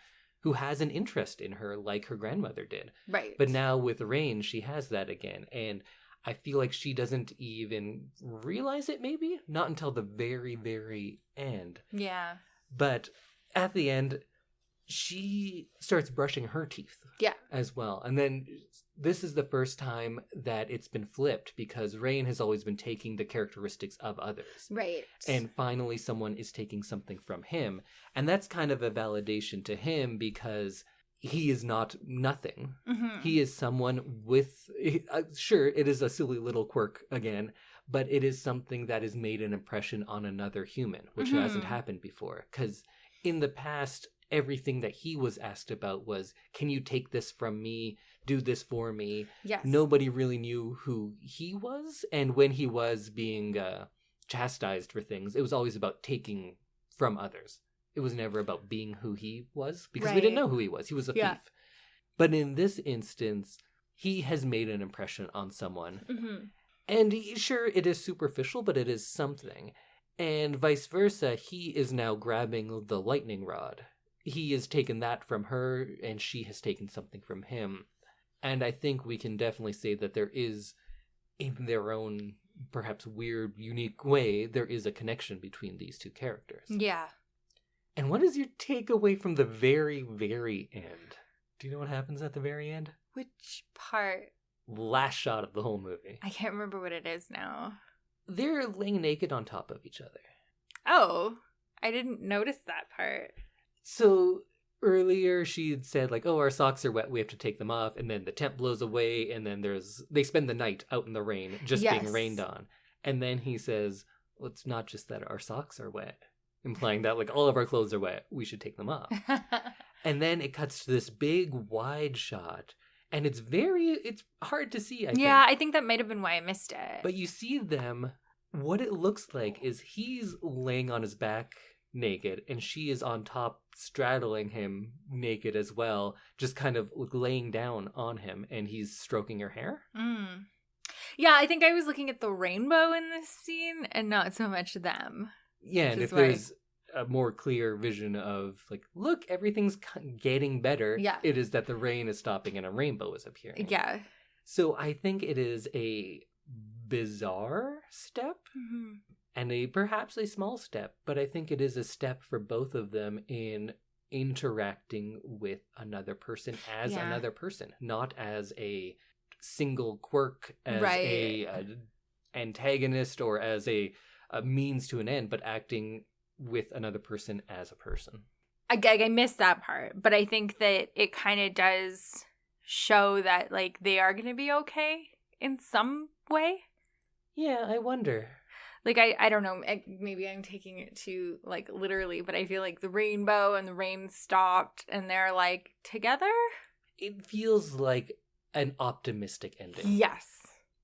has an interest in her like her grandmother did. Right. But now with Rain, she has that again. And I feel like she doesn't even realize it, maybe? Not until the very, very end. Yeah. But at the end, she starts brushing her teeth. Yeah. As well. And then this is the first time that it's been flipped, because Rain has always been taking the characteristics of others. Right. And finally someone is taking something from him. And that's kind of a validation to him, because he is not nothing. Mm-hmm. He is someone with, sure, it is a silly little quirk again, but it is something that has made an impression on another human, which hasn't happened before. Because in the past, everything that he was asked about was, can you take this from me? Do this for me? Yes. Nobody really knew who he was. And when he was being chastised for things, it was always about taking from others. It was never about being who he was, because we didn't know who he was. He was a thief. But in this instance, he has made an impression on someone. Mm-hmm. And sure, it is superficial, but it is something. And vice versa, he is now grabbing the lightning rod. He has taken that from her, and she has taken something from him. And I think we can definitely say that there is, in their own, perhaps weird, unique way, there is a connection between these two characters. Yeah. And what is your takeaway from the very, very end? Do you know what happens at the very end? Which part? Last shot of the whole movie. I can't remember what it is now. They're laying naked on top of each other. Oh, I didn't notice that part. So earlier she had said, like, oh, our socks are wet, we have to take them off, and then the tent blows away, and then they spend the night out in the rain, just being rained on. And then he says, well, it's not just that our socks are wet, implying that, like, all of our clothes are wet, we should take them off. And then it cuts to this big wide shot, and it's hard to see, I think. Yeah, I think that might have been why I missed it. But you see them, what it looks like is he's laying on his back naked, and she is on top straddling him naked as well, just kind of laying down on him, and he's stroking her hair. Yeah, I think I was looking at the rainbow in this scene and not so much them. Yeah, and if there's a more clear vision of, like, look, everything's getting better, it is that the rain is stopping and a rainbow is appearing. Yeah. So I think it is a bizarre step. And perhaps a small step, but I think it is a step for both of them in interacting with another person as another person, not as a single quirk, as a antagonist, or as a means to an end, but acting with another person as a person. I missed that part, but I think that it kind of does show that, like, they are going to be okay in some way. Yeah, I wonder. Like, I don't know, maybe I'm taking it too, like, literally, but I feel like the rainbow and the rain stopped and they're, like, together? It feels like an optimistic ending. Yes.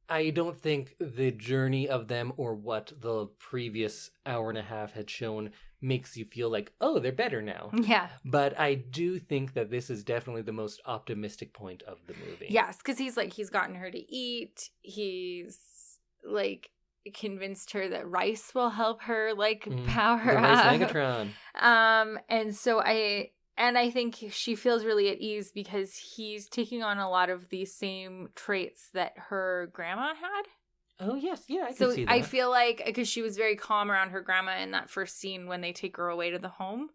I don't think the journey of them, or what the previous hour and a half had shown, makes you feel like, oh, they're better now. Yeah. But I do think that this is definitely the most optimistic point of the movie. Yes, because he's gotten her to eat. He's convinced her that rice will help her, like, power the up. Rice Megatron. And so I think she feels really at ease because he's taking on a lot of the same traits that her grandma had. Oh, yes. Yeah, I can see that. So I feel like, because she was very calm around her grandma in that first scene when they take her away to the home.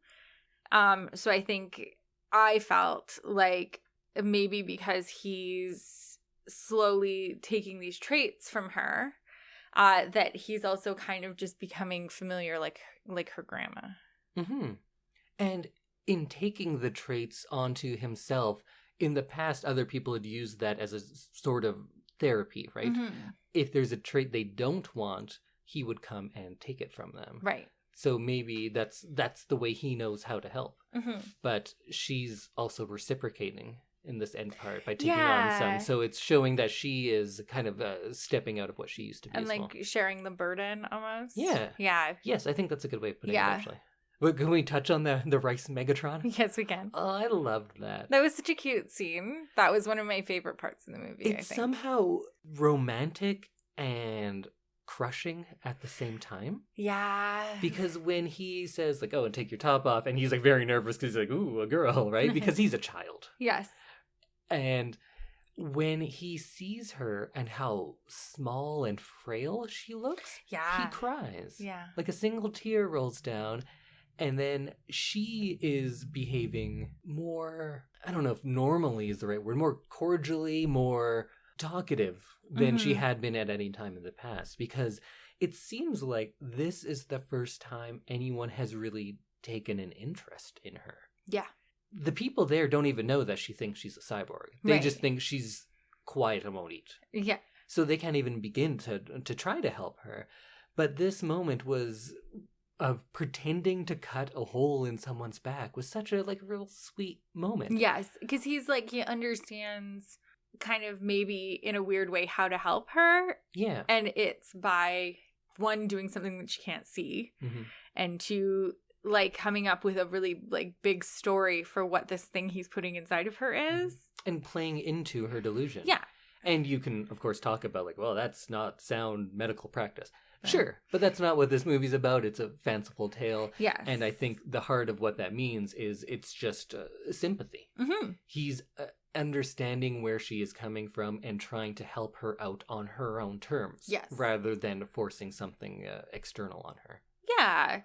So I think I felt like maybe because he's slowly taking these traits from her, that he's also kind of just becoming familiar like her grandma. Mm-hmm. And in taking the traits onto himself, in the past, other people had used that as a sort of therapy, right? Mm-hmm. If there's a trait they don't want, he would come and take it from them. Right. So maybe that's the way he knows how to help. Mm-hmm. But she's also reciprocating in this end part by taking on some. So it's showing that she is kind of stepping out of what she used to be. And like sharing the burden almost. Yeah. Yeah. Yes, I think that's a good way of putting it, actually. But can we touch on the Rice Megatron? Yes, we can. Oh, I loved that. That was such a cute scene. That was one of my favorite parts in the movie, It's somehow romantic and crushing at the same time. Yeah. Because when he says, like, oh, and take your top off, and he's, like, very nervous because he's like, ooh, a girl, right? Because he's a child. Yes. And when he sees her and how small and frail she looks, he cries. Yeah. Like a single tear rolls down. And then she is behaving more, I don't know if normally is the right word, more cordially, more talkative than she had been at any time in the past. Because it seems like this is the first time anyone has really taken an interest in her. Yeah. The people there don't even know that she thinks she's a cyborg. They just think she's quiet and won't eat. Yeah. So they can't even begin to try to help her. But this moment was of pretending to cut a hole in someone's back was such a, like, real sweet moment. Yes, because he's like, he understands kind of maybe in a weird way how to help her. Yeah. And it's by, one, doing something that she can't see, and two, like, coming up with a really, like, big story for what this thing he's putting inside of her is. And playing into her delusion. Yeah. And you can, of course, talk about, like, well, that's not sound medical practice. Sure, but that's not what this movie's about. It's a fanciful tale. Yes. And I think the heart of what that means is it's just sympathy. Mm-hmm. He's understanding where she is coming from and trying to help her out on her own terms. Yes. Rather than forcing something external on her. Yeah,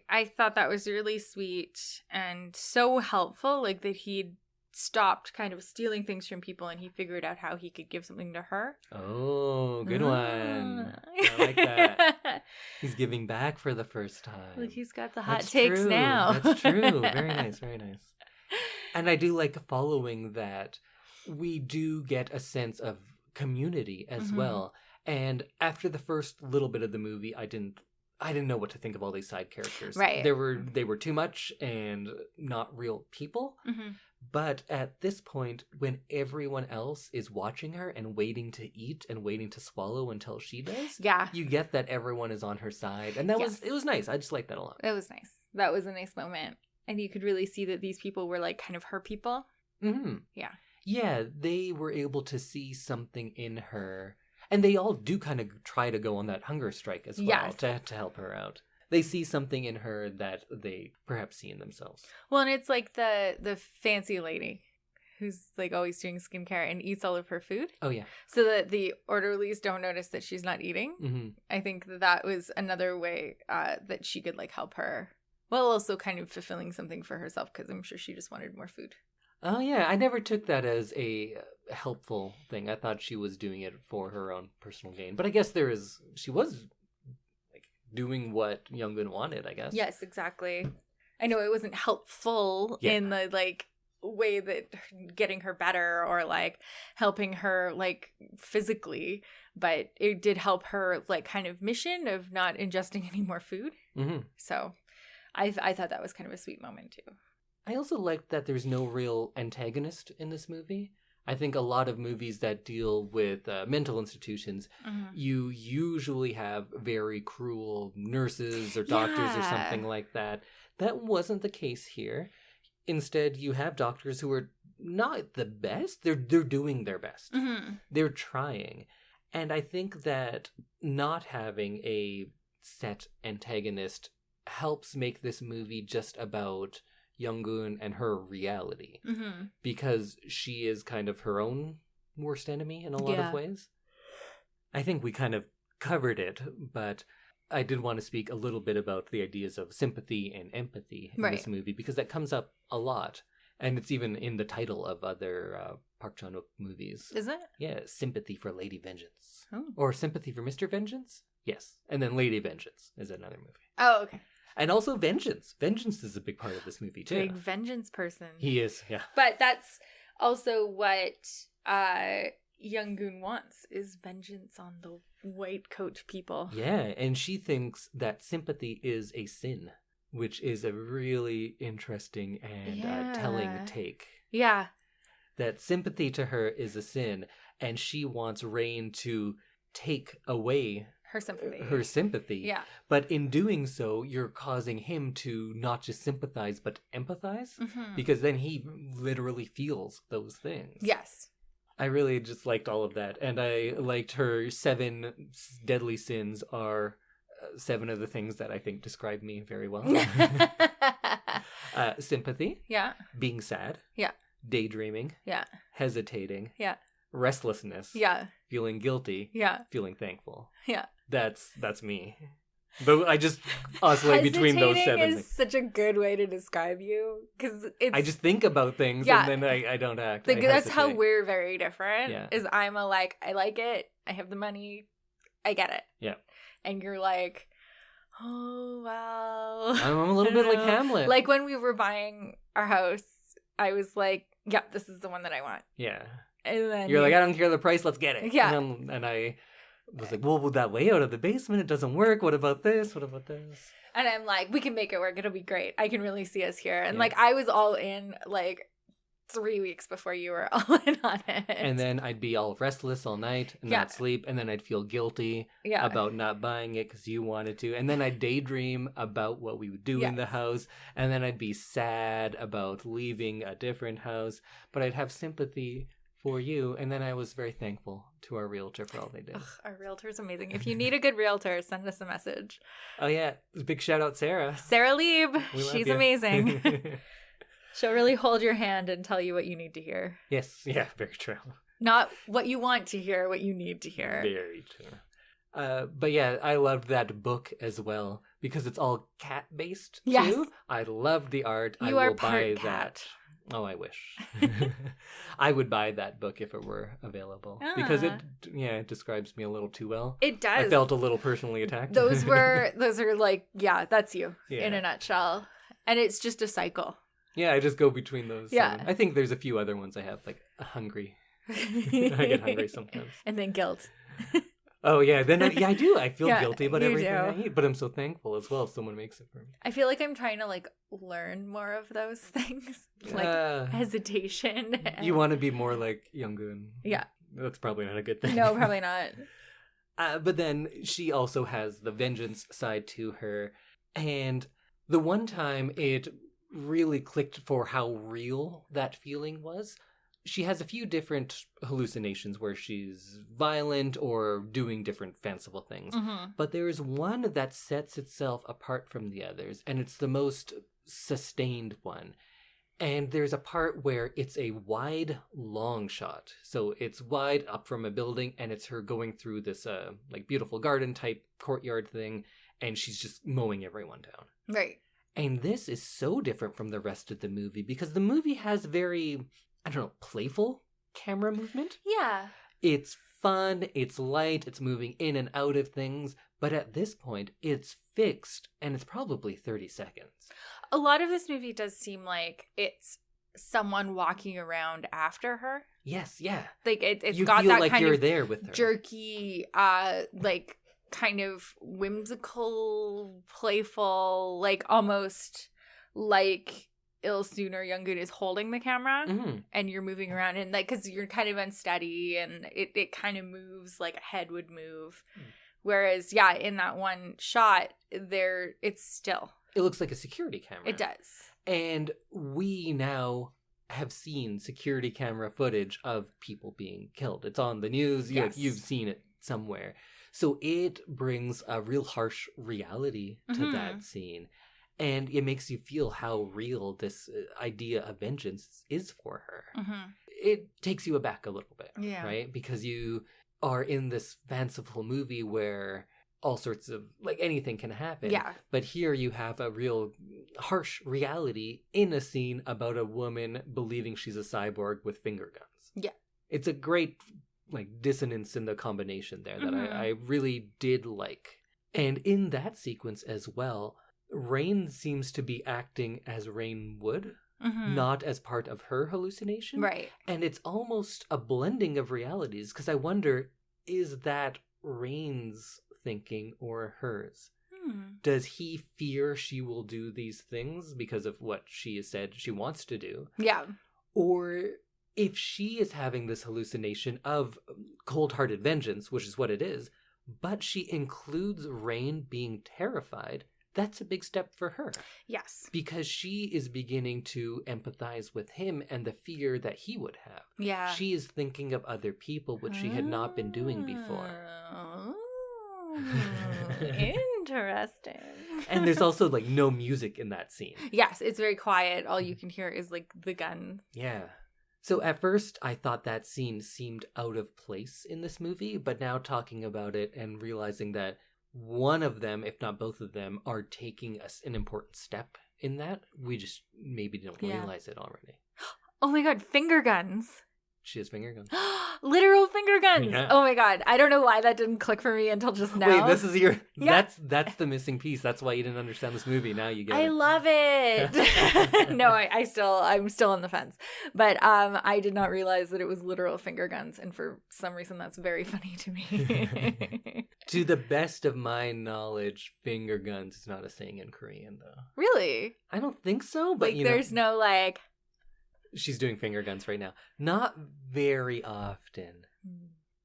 I thought that was really sweet and so helpful, like that he'd stopped kind of stealing things from people and he figured out how he could give something to her. Oh, good one. I like that. He's giving back for the first time. Like, he's got the hot takes now. That's true. Very nice, very nice. And I do like following that we do get a sense of community as well. And after the first little bit of the movie, I didn't know what to think of all these side characters. Right. They were too much and not real people. Mm-hmm. But at this point, when everyone else is watching her and waiting to eat and waiting to swallow until she does, you get that everyone is on her side. And it was nice. I just liked that a lot. It was nice. That was a nice moment. And you could really see that these people were like kind of her people. Mm-hmm. Yeah. Yeah, they were able to see something in her. And they all do kind of try to go on that hunger strike as well to help her out. They see something in her that they perhaps see in themselves. Well, and it's like the fancy lady who's like always doing skincare and eats all of her food. Oh, yeah. So that the orderlies don't notice that she's not eating. Mm-hmm. I think that was another way that she could like help her. Well, also kind of fulfilling something for herself because I'm sure she just wanted more food. Oh, yeah. I never took that as a helpful thing. I thought she was doing it for her own personal gain. But I guess she was doing what Young-goon wanted, I guess. Yes, exactly. I know it wasn't helpful in the like way that getting her better or like helping her like physically, but it did help her like kind of mission of not ingesting any more food. Mm-hmm. So I thought that was kind of a sweet moment too. I also liked that there's no real antagonist in this movie. I think a lot of movies that deal with mental institutions, you usually have very cruel nurses or doctors or something like that. That wasn't the case here. Instead, you have doctors who are not the best. They're doing their best. Mm-hmm. They're trying. And I think that not having a set antagonist helps make this movie just about Young-goon and her reality. Mm-hmm. Because she is kind of her own worst enemy in a lot of ways. I think we kind of covered it, but I did want to speak a little bit about the ideas of sympathy and empathy in this movie, because that comes up a lot. And it's even in the title of other Park Chan-wook movies. Is it? Yeah, Sympathy for Lady Vengeance. Oh. Or Sympathy for Mr. Vengeance? Yes. And then Lady Vengeance is another movie. Oh, okay. And also Vengeance. Vengeance is a big part of this movie, too. Big vengeance person. He is, yeah. But that's also what Young-goon wants, is vengeance on the white coat people. Yeah, and she thinks that sympathy is a sin, which is a really interesting and telling take. Yeah. That sympathy to her is a sin, and she wants Rain to take away her sympathy. Yeah. But in doing so, you're causing him to not just sympathize, but empathize. Mm-hmm. Because then he literally feels those things. Yes. I really just liked all of that. And I liked her 7 deadly sins are 7 of the things that I think describe me very well. Sympathy. Yeah. Being sad. Yeah. Daydreaming. Yeah. Hesitating. Yeah. Restlessness. Yeah. Feeling guilty. Yeah. Feeling thankful. Yeah. That's me. But I just oscillate between those 7 is things. such a good way to describe you, because I just think about things and then I don't act. That's how we're very different. Yeah. Is I'm a like, I like it, I have the money, I get it. Yeah. And you're like, oh wow. I'm a little bit like Hamlet. Like when we were buying our house, I was like, yep, this is the one that I want. Yeah. And then you're like, I don't care the price, let's get it. Yeah. And I was like, well, with that layout of the basement, it doesn't work. What about this? What about this? And I'm like, we can make it work. It'll be great. I can really see us here. And like, I was all in like 3 weeks before you were all in on it. And then I'd be all restless all night and not sleep. And then I'd feel guilty about not buying it because you wanted to. And then I'd daydream about what we would do in the house. And then I'd be sad about leaving a different house. But I'd have sympathy for you, and then I was very thankful to our realtor for all they did. Ugh, our realtor's amazing. If you need a good realtor, send us a message. Oh yeah, big shout out Sarah. Sarah Lieb, she's amazing. She'll really hold your hand and tell you what you need to hear. Yes, yeah, very true. Not what you want to hear, what you need to hear. Very true. But yeah, I loved that book as well because it's all cat based too. Yes. I love the art. You I are will part buy cat. that. Oh, I wish. I would buy that book if it were available because it describes me a little too well. It does. I felt a little personally attacked. Those are like, that's you in a nutshell. And it's just a cycle. Yeah, I just go between those. Yeah. 7. I think there's a few other ones I have, like hungry. I get hungry sometimes. And then guilt. Oh, yeah. Then I do. I feel Yeah, guilty about you everything do. I eat, but I'm so thankful as well if someone makes it for me. I feel like I'm trying to like learn more of those things. Like hesitation. You want to be more like Young-goon. Yeah. That's probably not a good thing. No, probably not. But then she also has the vengeance side to her. And the one time it really clicked for how real that feeling was, she has a few different hallucinations where she's violent or doing different fanciful things. Mm-hmm. But there is one that sets itself apart from the others, and it's the most sustained one. And there's a part where it's a wide, long shot. So it's wide up from a building, and it's her going through this like beautiful garden type courtyard thing, and she's just mowing everyone down. Right. And this is so different from the rest of the movie because the movie has very, I don't know, playful camera movement. Yeah. It's fun, it's light, it's moving in and out of things, but at this point, it's fixed, and it's probably 30 seconds. A lot of this movie does seem like it's someone walking around after her. Yes, yeah. Like it's you got feel that like kind you're of there with her. jerky, like kind of whimsical, playful, like almost like Il-soon or Young-goon is holding the camera and you're moving around and like because you're kind of unsteady and it kind of moves like a head would move. Whereas in that one shot it's still. It looks like a security camera. It does. And we now have seen security camera footage of people being killed. It's on the news. Yes. You've seen it somewhere. So it brings a real harsh reality to that scene. And it makes you feel how real this idea of vengeance is for her. It takes you aback a little bit, right? Because you are in this fanciful movie where all sorts of, like, anything can happen. Yeah. But here you have a real harsh reality in a scene about a woman believing she's a cyborg with finger guns. Yeah. It's a great, like, dissonance in the combination there that I really did like. And in that sequence as well, Rain seems to be acting as Rain would, not as part of her hallucination. Right. And it's almost a blending of realities, because I wonder, is that Rain's thinking or hers? Does he fear she will do these things because of what she has said she wants to do? Yeah. Or if she is having this hallucination of cold-hearted vengeance, which is what it is, but she includes Rain being terrified, that's a big step for her. Yes. Because she is beginning to empathize with him and the fear that he would have. Yeah. She is thinking of other people, which she had not been doing before. Interesting. And there's also, like, no music in that scene. Yes, it's very quiet. All you can hear is, like, the gun. Yeah. So at first, I thought that scene seemed out of place in this movie, but now talking about it and realizing that one of them, if not both of them, are taking an important step in that, we just maybe didn't realize it already. Oh my god, finger guns. She has finger guns. Literal finger guns. Yeah. Oh my god. I don't know why that didn't click for me until just now. Wait, this is your... Yeah. That's the missing piece. That's why you didn't understand this movie. Now you get it. I love it. No, I'm still on the fence. But I did not realize that it was literal finger guns. And for some reason, that's very funny to me. To the best of my knowledge, finger guns is not a saying in Korean, though. Really? I don't think so, but like, there's no, like... She's doing finger guns right now. Not very often.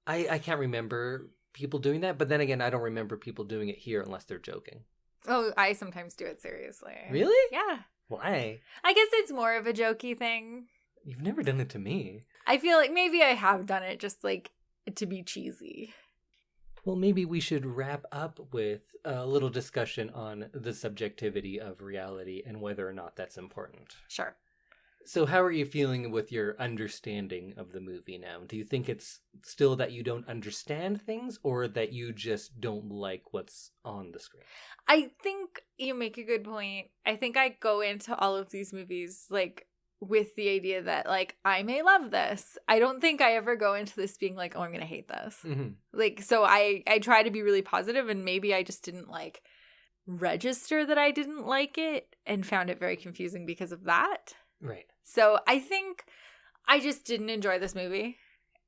I can't remember people doing that, but then again, I don't remember people doing it here unless they're joking. Oh, I sometimes do it seriously. Really? Yeah. Why? I guess it's more of a jokey thing. You've never done it to me. I feel like maybe I have done it just, like, to be cheesy. Well, maybe we should wrap up with a little discussion on the subjectivity of reality and whether or not that's important. Sure. So how are you feeling with your understanding of the movie now? Do you think it's still that you don't understand things, or that you just don't like what's on the screen? I think you make a good point. I think I go into all of these movies, like, with the idea that, like, I may love this. I don't think I ever go into this being like, oh, I'm going to hate this. Like, so I try to be really positive, and maybe I just didn't, like, register that I didn't like it and found it very confusing because of that. Right. So I think I just didn't enjoy this movie.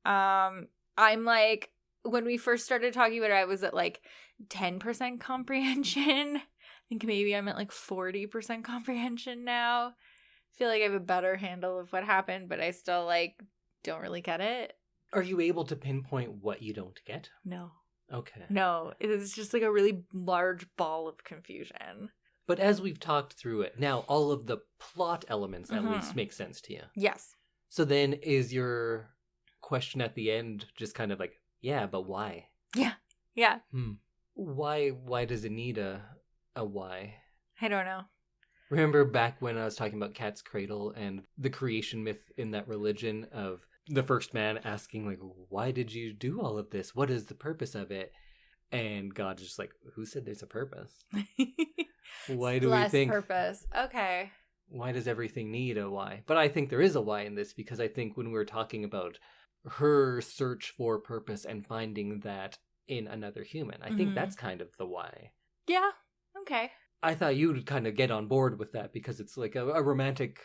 I'm like, when we first started talking about it, I was at like 10% comprehension. I think maybe I'm at like 40% comprehension now. I feel like I have a better handle of what happened, but I still, like, don't really get it. Are you able to pinpoint what you don't get? No. Okay. No, it's just like a really large ball of confusion. But as we've talked through it, now all of the plot elements at least make sense to you. Yes. So then is your question at the end just kind of like, yeah, but why? Yeah. Yeah. Why does it need a why? I don't know. Remember back when I was talking about Cat's Cradle and the creation myth in that religion of the first man asking, like, why did you do all of this? What is the purpose of it? And God's just like, who said there's a purpose? Why do we think purpose? Okay. Why does everything need a why? But I think there is a why in this, because I think when we're talking about her search for purpose and finding that in another human, I think that's kind of the why. Yeah. Okay. I thought you would kind of get on board with that because it's like a romantic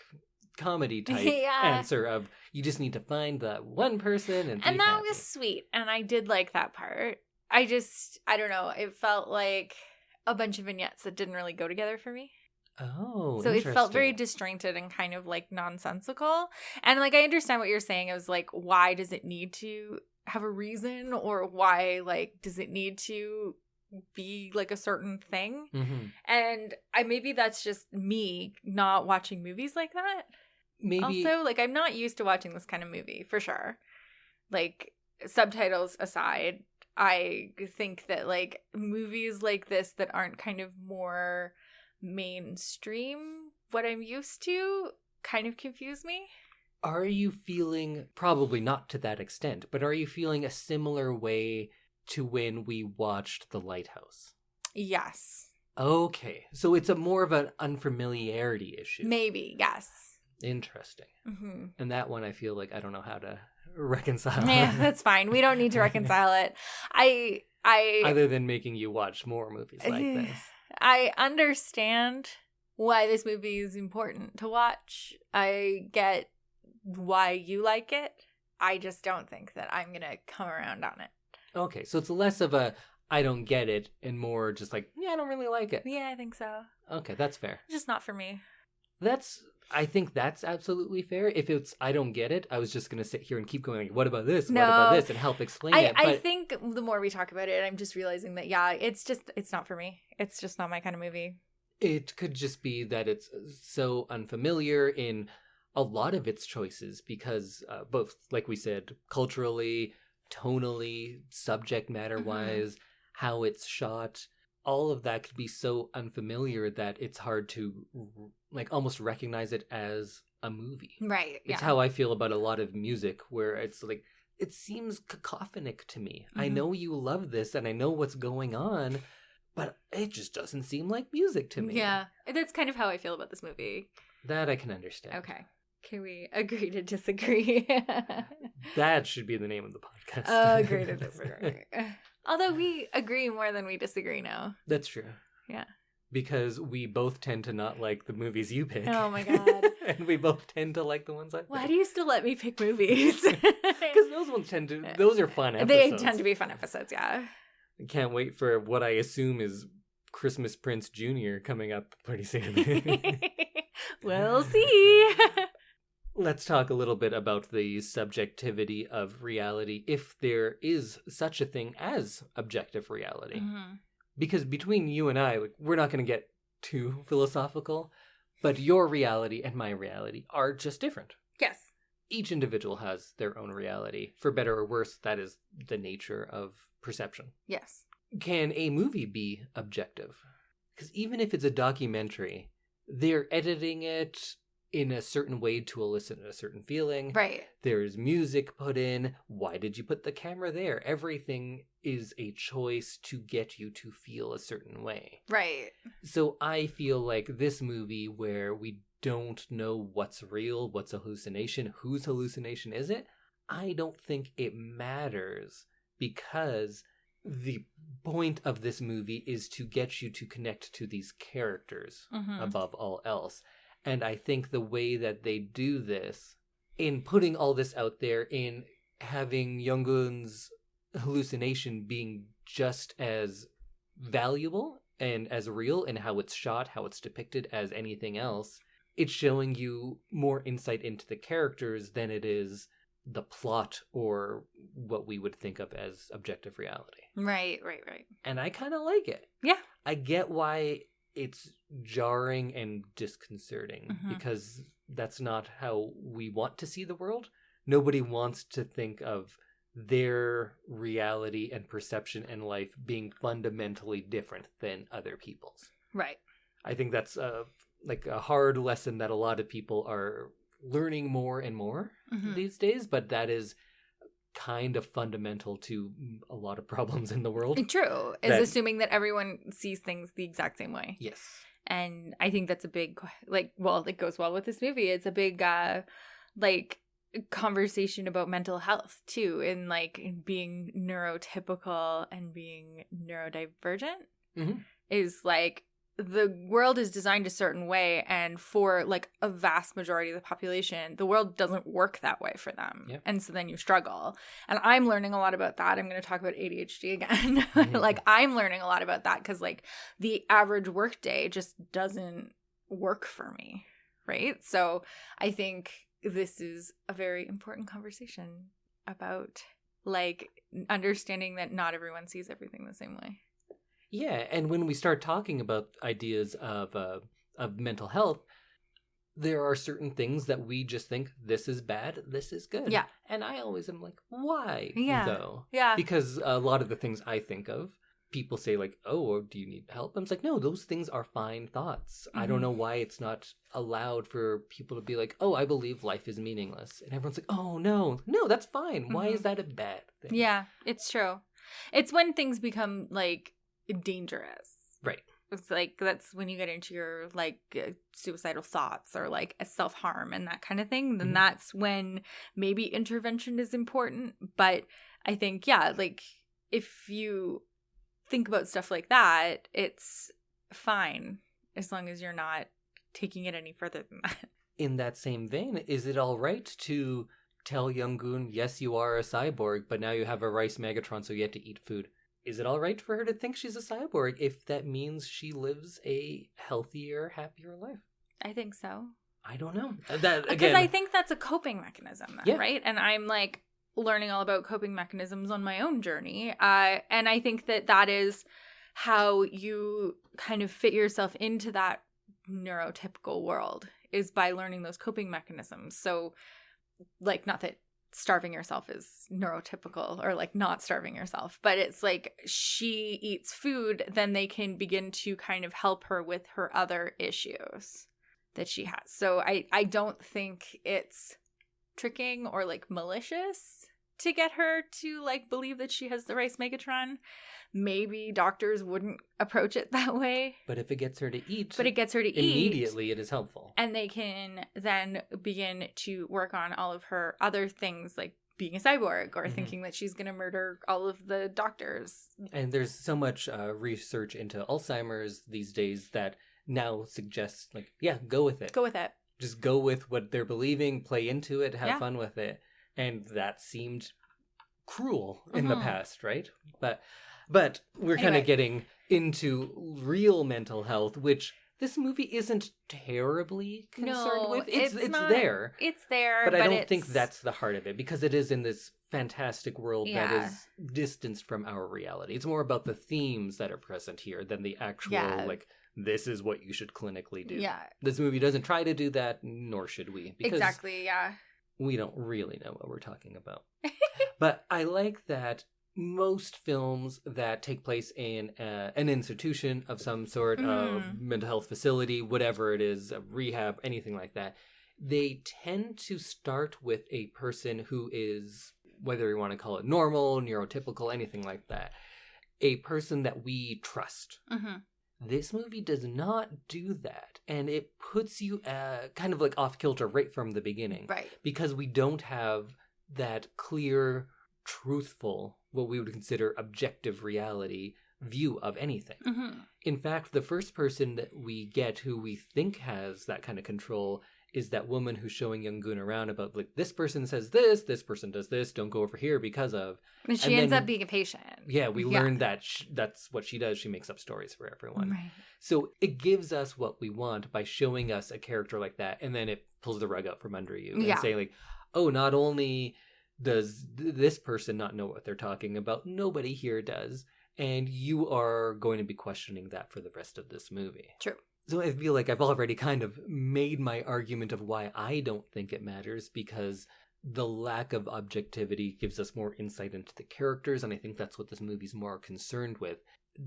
comedy type answer of you just need to find that one person and that happy. Was sweet, and I did like that part. I don't know, it felt like a bunch of vignettes that didn't really go together for me. Oh, so it felt very disjointed and kind of like nonsensical. And like, I understand what you're saying. It was like, why does it need to have a reason, or why, like, does it need to be like a certain thing? And maybe that's just me not watching movies like that. Maybe also, like, I'm not used to watching this kind of movie for sure. Like, subtitles aside, I think that, like, movies like this that aren't kind of more mainstream, what I'm used to, kind of confuse me. Are you feeling, probably not to that extent, but are you feeling a similar way to when we watched The Lighthouse? Yes. Okay, so it's a more of an unfamiliarity issue. Maybe, yes. Interesting. Mm-hmm. And that one I feel like I don't know how to reconcile. Yeah, that's fine. We don't need to reconcile it. I Other than making you watch more movies like this. I understand why this movie is important to watch. I get why you like it. I just don't think that I'm going to come around on it. Okay, so it's less of a I don't get it and more just like, yeah, I don't really like it. Yeah, I think so. Okay, that's fair. Just not for me. I think that's absolutely fair. If it's I don't get it, I was just going to sit here and keep going, like, what about this? No, what about this? And help explain it. But I think the more we talk about it, I'm just realizing that, yeah, it's not for me. It's just not my kind of movie. It could just be that it's so unfamiliar in a lot of its choices because both, like we said, culturally, tonally, subject matter-wise, how it's shot, all of that could be so unfamiliar that it's hard to like almost recognize it as a movie. Right. It's how I feel about a lot of music where it's like, it seems cacophonic to me. I know you love this and I know what's going on, but it just doesn't seem like music to me. Yeah. That's kind of how I feel about this movie. That I can understand. Okay. Can we agree to disagree? That should be the name of the podcast. Agree to disagree. Although we agree more than we disagree now. That's true. Yeah. Because we both tend to not like the movies you pick. Oh my god. And we both tend to like the ones I pick. Why do you still let me pick movies? Because those ones those are fun episodes. They tend to be fun episodes, yeah. I can't wait for what I assume is Christmas Prince Jr. coming up pretty soon. We'll see. Let's talk a little bit about the subjectivity of reality, if there is such a thing as objective reality. Mm-hmm. Because between you and I, we're not going to get too philosophical, but your reality and my reality are just different. Yes. Each individual has their own reality. For better or worse, that is the nature of perception. Yes. Can a movie be objective? Because even if it's a documentary, they're editing it in a certain way to elicit a certain feeling. Right. There's music put in. Why did you put the camera there? Everything is a choice to get you to feel a certain way. Right. So I feel like this movie where we don't know what's real, what's a hallucination, whose hallucination is it, I don't think it matters because the point of this movie is to get you to connect to these characters above all else. And I think the way that they do this, in putting all this out there, in having Young-goon's hallucination being just as valuable and as real in how it's shot, how it's depicted as anything else, it's showing you more insight into the characters than it is the plot or what we would think of as objective reality. Right. And I kind of like it. Yeah. I get why it's jarring and disconcerting because that's not how we want to see the world. Nobody wants to think of their reality and perception and life being fundamentally different than other people's. Right. I think that's like a hard lesson that a lot of people are learning more and more these days, but that is kind of fundamental to a lot of problems in the world. True. Is assuming that everyone sees things the exact same way. Yes. And I think that's a big, it goes well with this movie. It's a big, conversation about mental health, too, and, being neurotypical and being neurodivergent is, the world is designed a certain way, and for a vast majority of the population, the world doesn't work that way for them. Yep. And so then you struggle. And I'm learning a lot about that. I'm going to talk about ADHD again. I'm learning a lot about that because the average workday just doesn't work for me. Right. So I think this is a very important conversation about understanding that not everyone sees everything the same way. Yeah, and when we start talking about ideas of mental health, there are certain things that we just think, this is bad, this is good. Yeah. And I always am like, why, though? Yeah. Because a lot of the things I think of, people say like, oh, do you need help? I'm like, no, those things are fine thoughts. I don't know why it's not allowed for people to be like, oh, I believe life is meaningless. And everyone's like, oh, no, that's fine. Why is that a bad thing? Yeah, it's true. It's when things become, like, dangerous. Right. It's like, that's when you get into your, like, suicidal thoughts or, like, a self-harm and that kind of thing. Then that's when maybe intervention is important. But I think, yeah, like, if you think about stuff like that, it's fine as long as you're not taking it any further than that. In that same vein, is it all right to tell Young-goon, yes, you are a cyborg, but now you have a rice Megatron, so you have to eat food? Is it all right for her to think she's a cyborg if that means she lives a healthier, happier life? I think so. I don't know. That, because again, I think that's a coping mechanism, then, yeah. right? And I'm, like, learning all about coping mechanisms on my own journey. And I think that is how you kind of fit yourself into that neurotypical world, is by learning those coping mechanisms. So, like, not that starving yourself is neurotypical or, like, not starving yourself, but it's like she eats food, then they can begin to kind of help her with her other issues that she has. So I don't think it's tricking or, like, malicious to get her to, like, believe that she has the rice Megatron. Maybe doctors wouldn't approach it that way. But if it gets her to eat, immediately it is helpful. And they can then begin to work on all of her other things, like being a cyborg or thinking that she's going to murder all of the doctors. And there's so much research into Alzheimer's these days that now suggests, like, yeah, go with it. Go with it. Just go with what they're believing, play into it, have fun with it. And that seemed cruel in the past, right? But we're kind of getting into real mental health, which this movie isn't terribly concerned with. It's there. It's there, but I don't think that's the heart of it, because it is in this fantastic world that is distanced from our reality. It's more about the themes that are present here than the actual, like, this is what you should clinically do. Yeah. This movie doesn't try to do that, nor should we. Because exactly, yeah. We don't really know what we're talking about. But I like that most films that take place in an institution of some sort, a mental health facility, whatever it is, a rehab, anything like that, they tend to start with a person who is, whether you want to call it normal, neurotypical, anything like that, a person that we trust. This movie does not do that, and it puts you kind of like off kilter right from the beginning. Right. Because we don't have that clear, truthful, what we would consider objective reality view of anything. In fact, the first person that we get who we think has that kind of control is that woman who's showing Young-goon around about, like, this person says this person does this, don't go over here because of. And she ends up being a patient. Yeah, we learned that that's what she does. She makes up stories for everyone. Right. So it gives us what we want by showing us a character like that, and then it pulls the rug out from under you and saying, like, oh, not only does this person not know what they're talking about, nobody here does, and you are going to be questioning that for the rest of this movie. True. So I feel like I've already kind of made my argument of why I don't think it matters, because the lack of objectivity gives us more insight into the characters, and I think that's what this movie's more concerned with.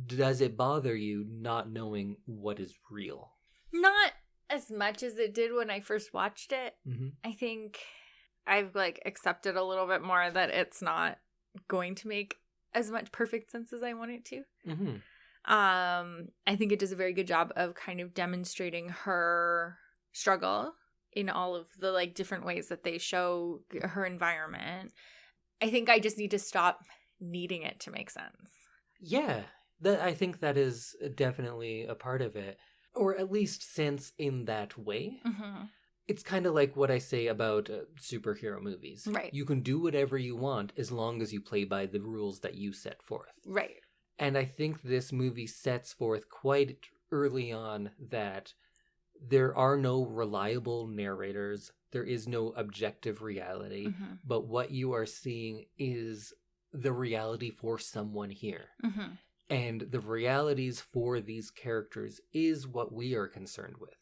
Does it bother you not knowing what is real? Not as much as it did when I first watched it. I think I've, like, accepted a little bit more that it's not going to make as much perfect sense as I want it to. I think it does a very good job of kind of demonstrating her struggle in all of the, like, different ways that they show her environment. I think I just need to stop needing it to make sense. Yeah, I think that is definitely a part of it, or at least sense in that way. It's kind of like what I say about superhero movies. Right. You can do whatever you want as long as you play by the rules that you set forth. Right. And I think this movie sets forth quite early on that there are no reliable narrators. There is no objective reality. But what you are seeing is the reality for someone here. And the realities for these characters is what we are concerned with.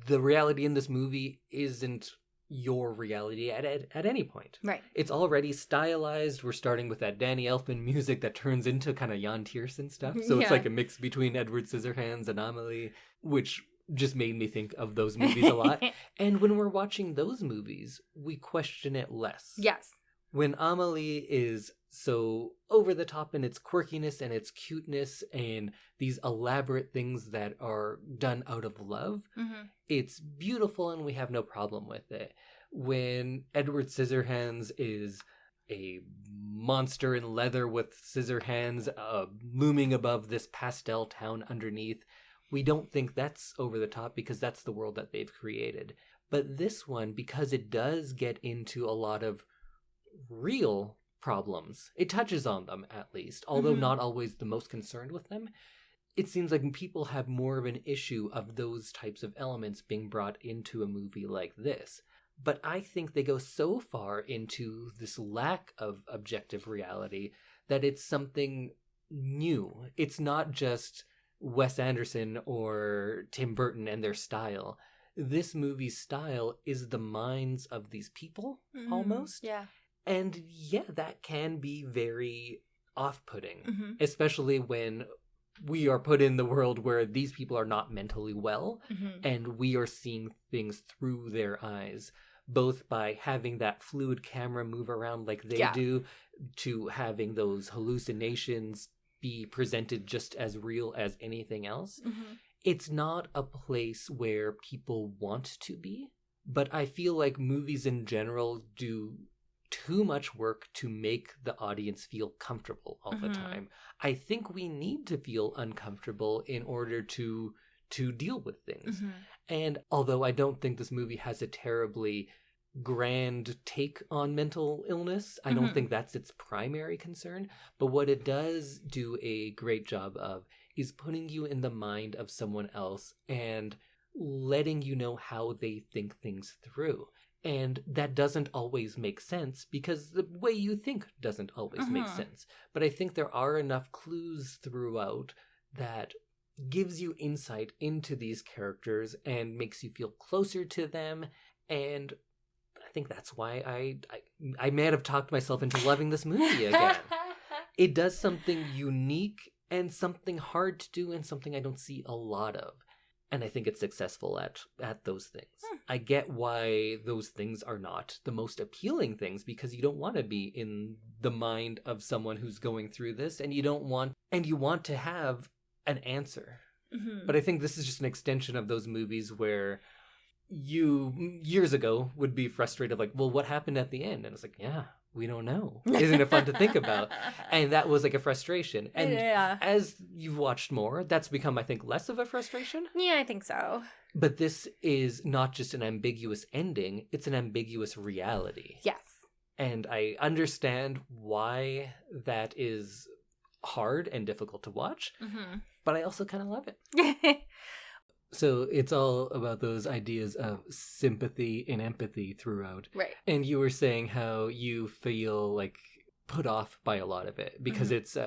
the reality in this movie isn't your reality at any point. Right. It's already stylized. We're starting with that Danny Elfman music that turns into kind of Jan Tiersen stuff. So it's like a mix between Edward Scissorhands and Amelie, which just made me think of those movies a lot. And when we're watching those movies, we question it less. Yes. When Amelie is so over the top in its quirkiness and its cuteness and these elaborate things that are done out of love, it's beautiful and we have no problem with it. When Edward Scissorhands is a monster in leather with scissor hands looming above this pastel town underneath, we don't think that's over the top because that's the world that they've created. But this one, because it does get into a lot of real problems, it touches on them at least, although not always the most concerned with them. It seems like people have more of an issue of those types of elements being brought into a movie like this. But I think they go so far into this lack of objective reality that it's something new. It's not just Wes Anderson or Tim Burton and their style. This movie's style is the minds of these people, almost. Yeah. And yeah, that can be very off-putting, especially when we are put in the world where these people are not mentally well, and we are seeing things through their eyes, both by having that fluid camera move around like they do, to having those hallucinations be presented just as real as anything else. It's not a place where people want to be, but I feel like movies in general do too much work to make the audience feel comfortable all the time. I think we need to feel uncomfortable in order to deal with things. And although I don't think this movie has a terribly grand take on mental illness, I don't think that's its primary concern. But what it does do a great job of is putting you in the mind of someone else and letting you know how they think things through. And that doesn't always make sense because the way you think doesn't always make sense. But I think there are enough clues throughout that gives you insight into these characters and makes you feel closer to them. And I think that's why I may have talked myself into loving this movie again. It does something unique and something hard to do and something I don't see a lot of. And I think it's successful at those things. I get why those things are not the most appealing things, because you don't want to be in the mind of someone who's going through this, and you want to have an answer. But I think this is just an extension of those movies where you, years ago, would be frustrated, like, well, what happened at the end? And it's like, yeah, we don't know. Isn't it fun to think about? And that was like a frustration. And as you've watched more, that's become, I think, less of a frustration. Yeah, I think so. But this is not just an ambiguous ending, it's an ambiguous reality. Yes. And I understand why that is hard and difficult to watch, but I also kind of love it. So it's all about those ideas of sympathy and empathy throughout. Right. And you were saying how you feel like put off by a lot of it because it's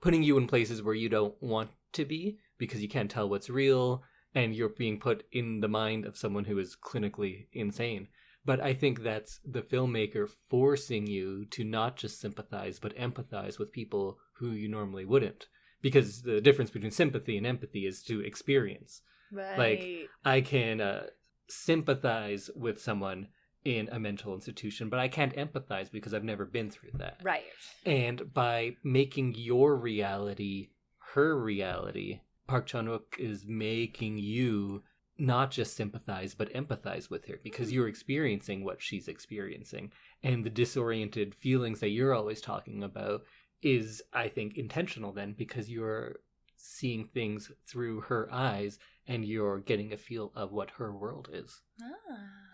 putting you in places where you don't want to be because you can't tell what's real and you're being put in the mind of someone who is clinically insane. But I think that's the filmmaker forcing you to not just sympathize, but empathize with people who you normally wouldn't. Because the difference between sympathy and empathy is to experience. Right. Like, I can sympathize with someone in a mental institution, but I can't empathize because I've never been through that. Right. And by making your reality her reality, Park Chan-wook is making you not just sympathize, but empathize with her because you're experiencing what she's experiencing. And the disoriented feelings that you're always talking about is, I think, intentional then because you're seeing things through her eyes and you're getting a feel of what her world is.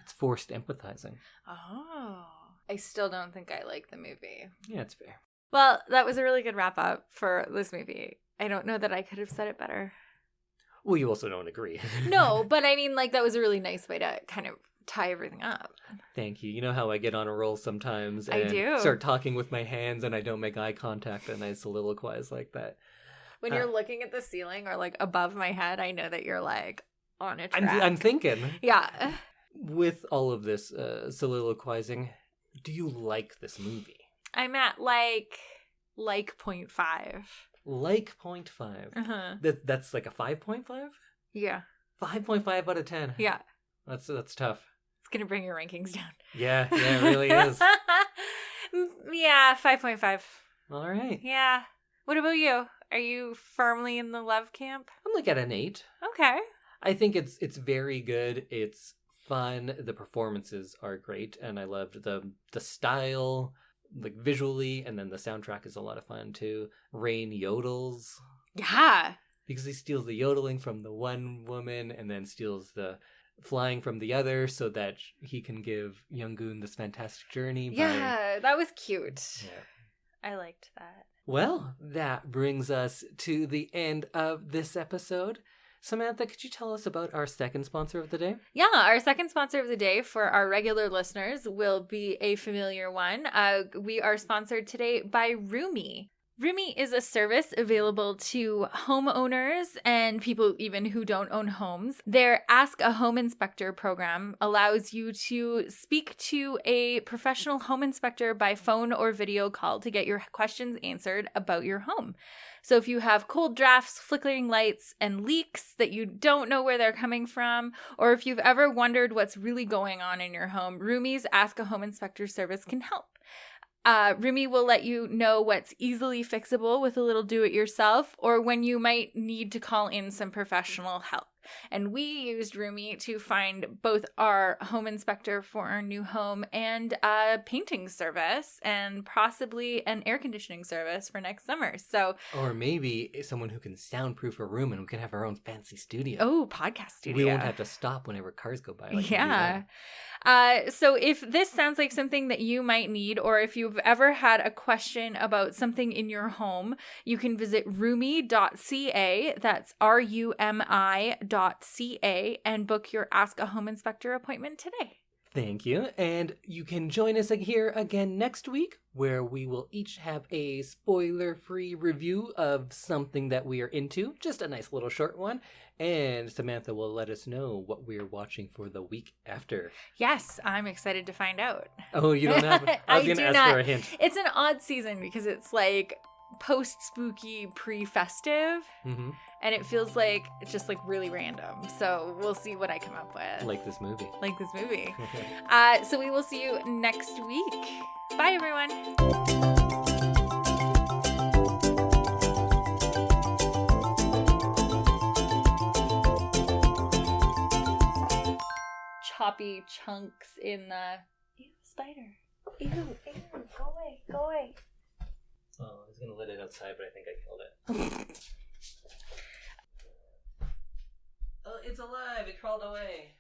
It's forced empathizing. I still don't think I like the movie. Yeah, it's fair. Well, that was a really good wrap up for this movie. I don't know that I could have said it better. Well, you also don't agree. No, but I mean, like, that was a really nice way to kind of tie everything up. Thank you. You know how I get on a roll sometimes and I do. Start talking with my hands and I don't make eye contact and I soliloquize like that. When you're looking at the ceiling or like above my head, I know that you're like, on a track. I'm thinking. Yeah. With all of this soliloquizing, do you like this movie? I'm at like 0.5. Like 0.5. Uh-huh. That's like a 5.5? Yeah. 5.5 out of 10. Yeah. That's tough. It's going to bring your rankings down. Yeah, it really is. Yeah, 5.5. All right. Yeah. What about you? Are you firmly in the love camp? I'm like at an 8. Okay. I think it's very good. It's fun. The performances are great, and I loved the style, like visually, and then the soundtrack is a lot of fun too. Rain yodels. Yeah. Because he steals the yodeling from the one woman and then steals the flying from the other so that he can give Young-goon this fantastic journey. Yeah, that was cute. Yeah. I liked that. Well, that brings us to the end of this episode. Samantha, could you tell us about our second sponsor of the day? Yeah, our second sponsor of the day for our regular listeners will be a familiar one. We are sponsored today by Roomy. Roomy is a service available to homeowners and people even who don't own homes. Their Ask a Home Inspector program allows you to speak to a professional home inspector by phone or video call to get your questions answered about your home. So if you have cold drafts, flickering lights, and leaks that you don't know where they're coming from, or if you've ever wondered what's really going on in your home, Roomy's Ask a Home Inspector service can help. Roomy will let you know what's easily fixable with a little do-it-yourself, or when you might need to call in some professional help. And we used Roomy to find both our home inspector for our new home and a painting service and possibly an air conditioning service for next summer. So, or maybe someone who can soundproof a room and we can have our own fancy studio. Oh, podcast studio. We won't have to stop whenever cars go by. Yeah. So if this sounds like something that you might need, or if you've ever had a question about something in your home, you can visit roomy.ca, that's RUMI.ca, and book your Ask a Home Inspector appointment today. Thank you. And you can join us here again next week, where we will each have a spoiler-free review of something that we are into, just a nice little short one. And Samantha will let us know what we're watching for the week after. Yes, I'm excited to find out. Oh, you don't have? I was going to ask for a hint. It's an odd season because it's like post-spooky, pre-festive. Mm-hmm. And it feels like it's just like really random. So we'll see what I come up with. Like this movie. So we will see you next week. Bye, everyone. Choppy chunks in the... Ew, spider. Ew, go away. Oh, I was going to let it outside, but I think I killed it. Oh, it's alive. It crawled away.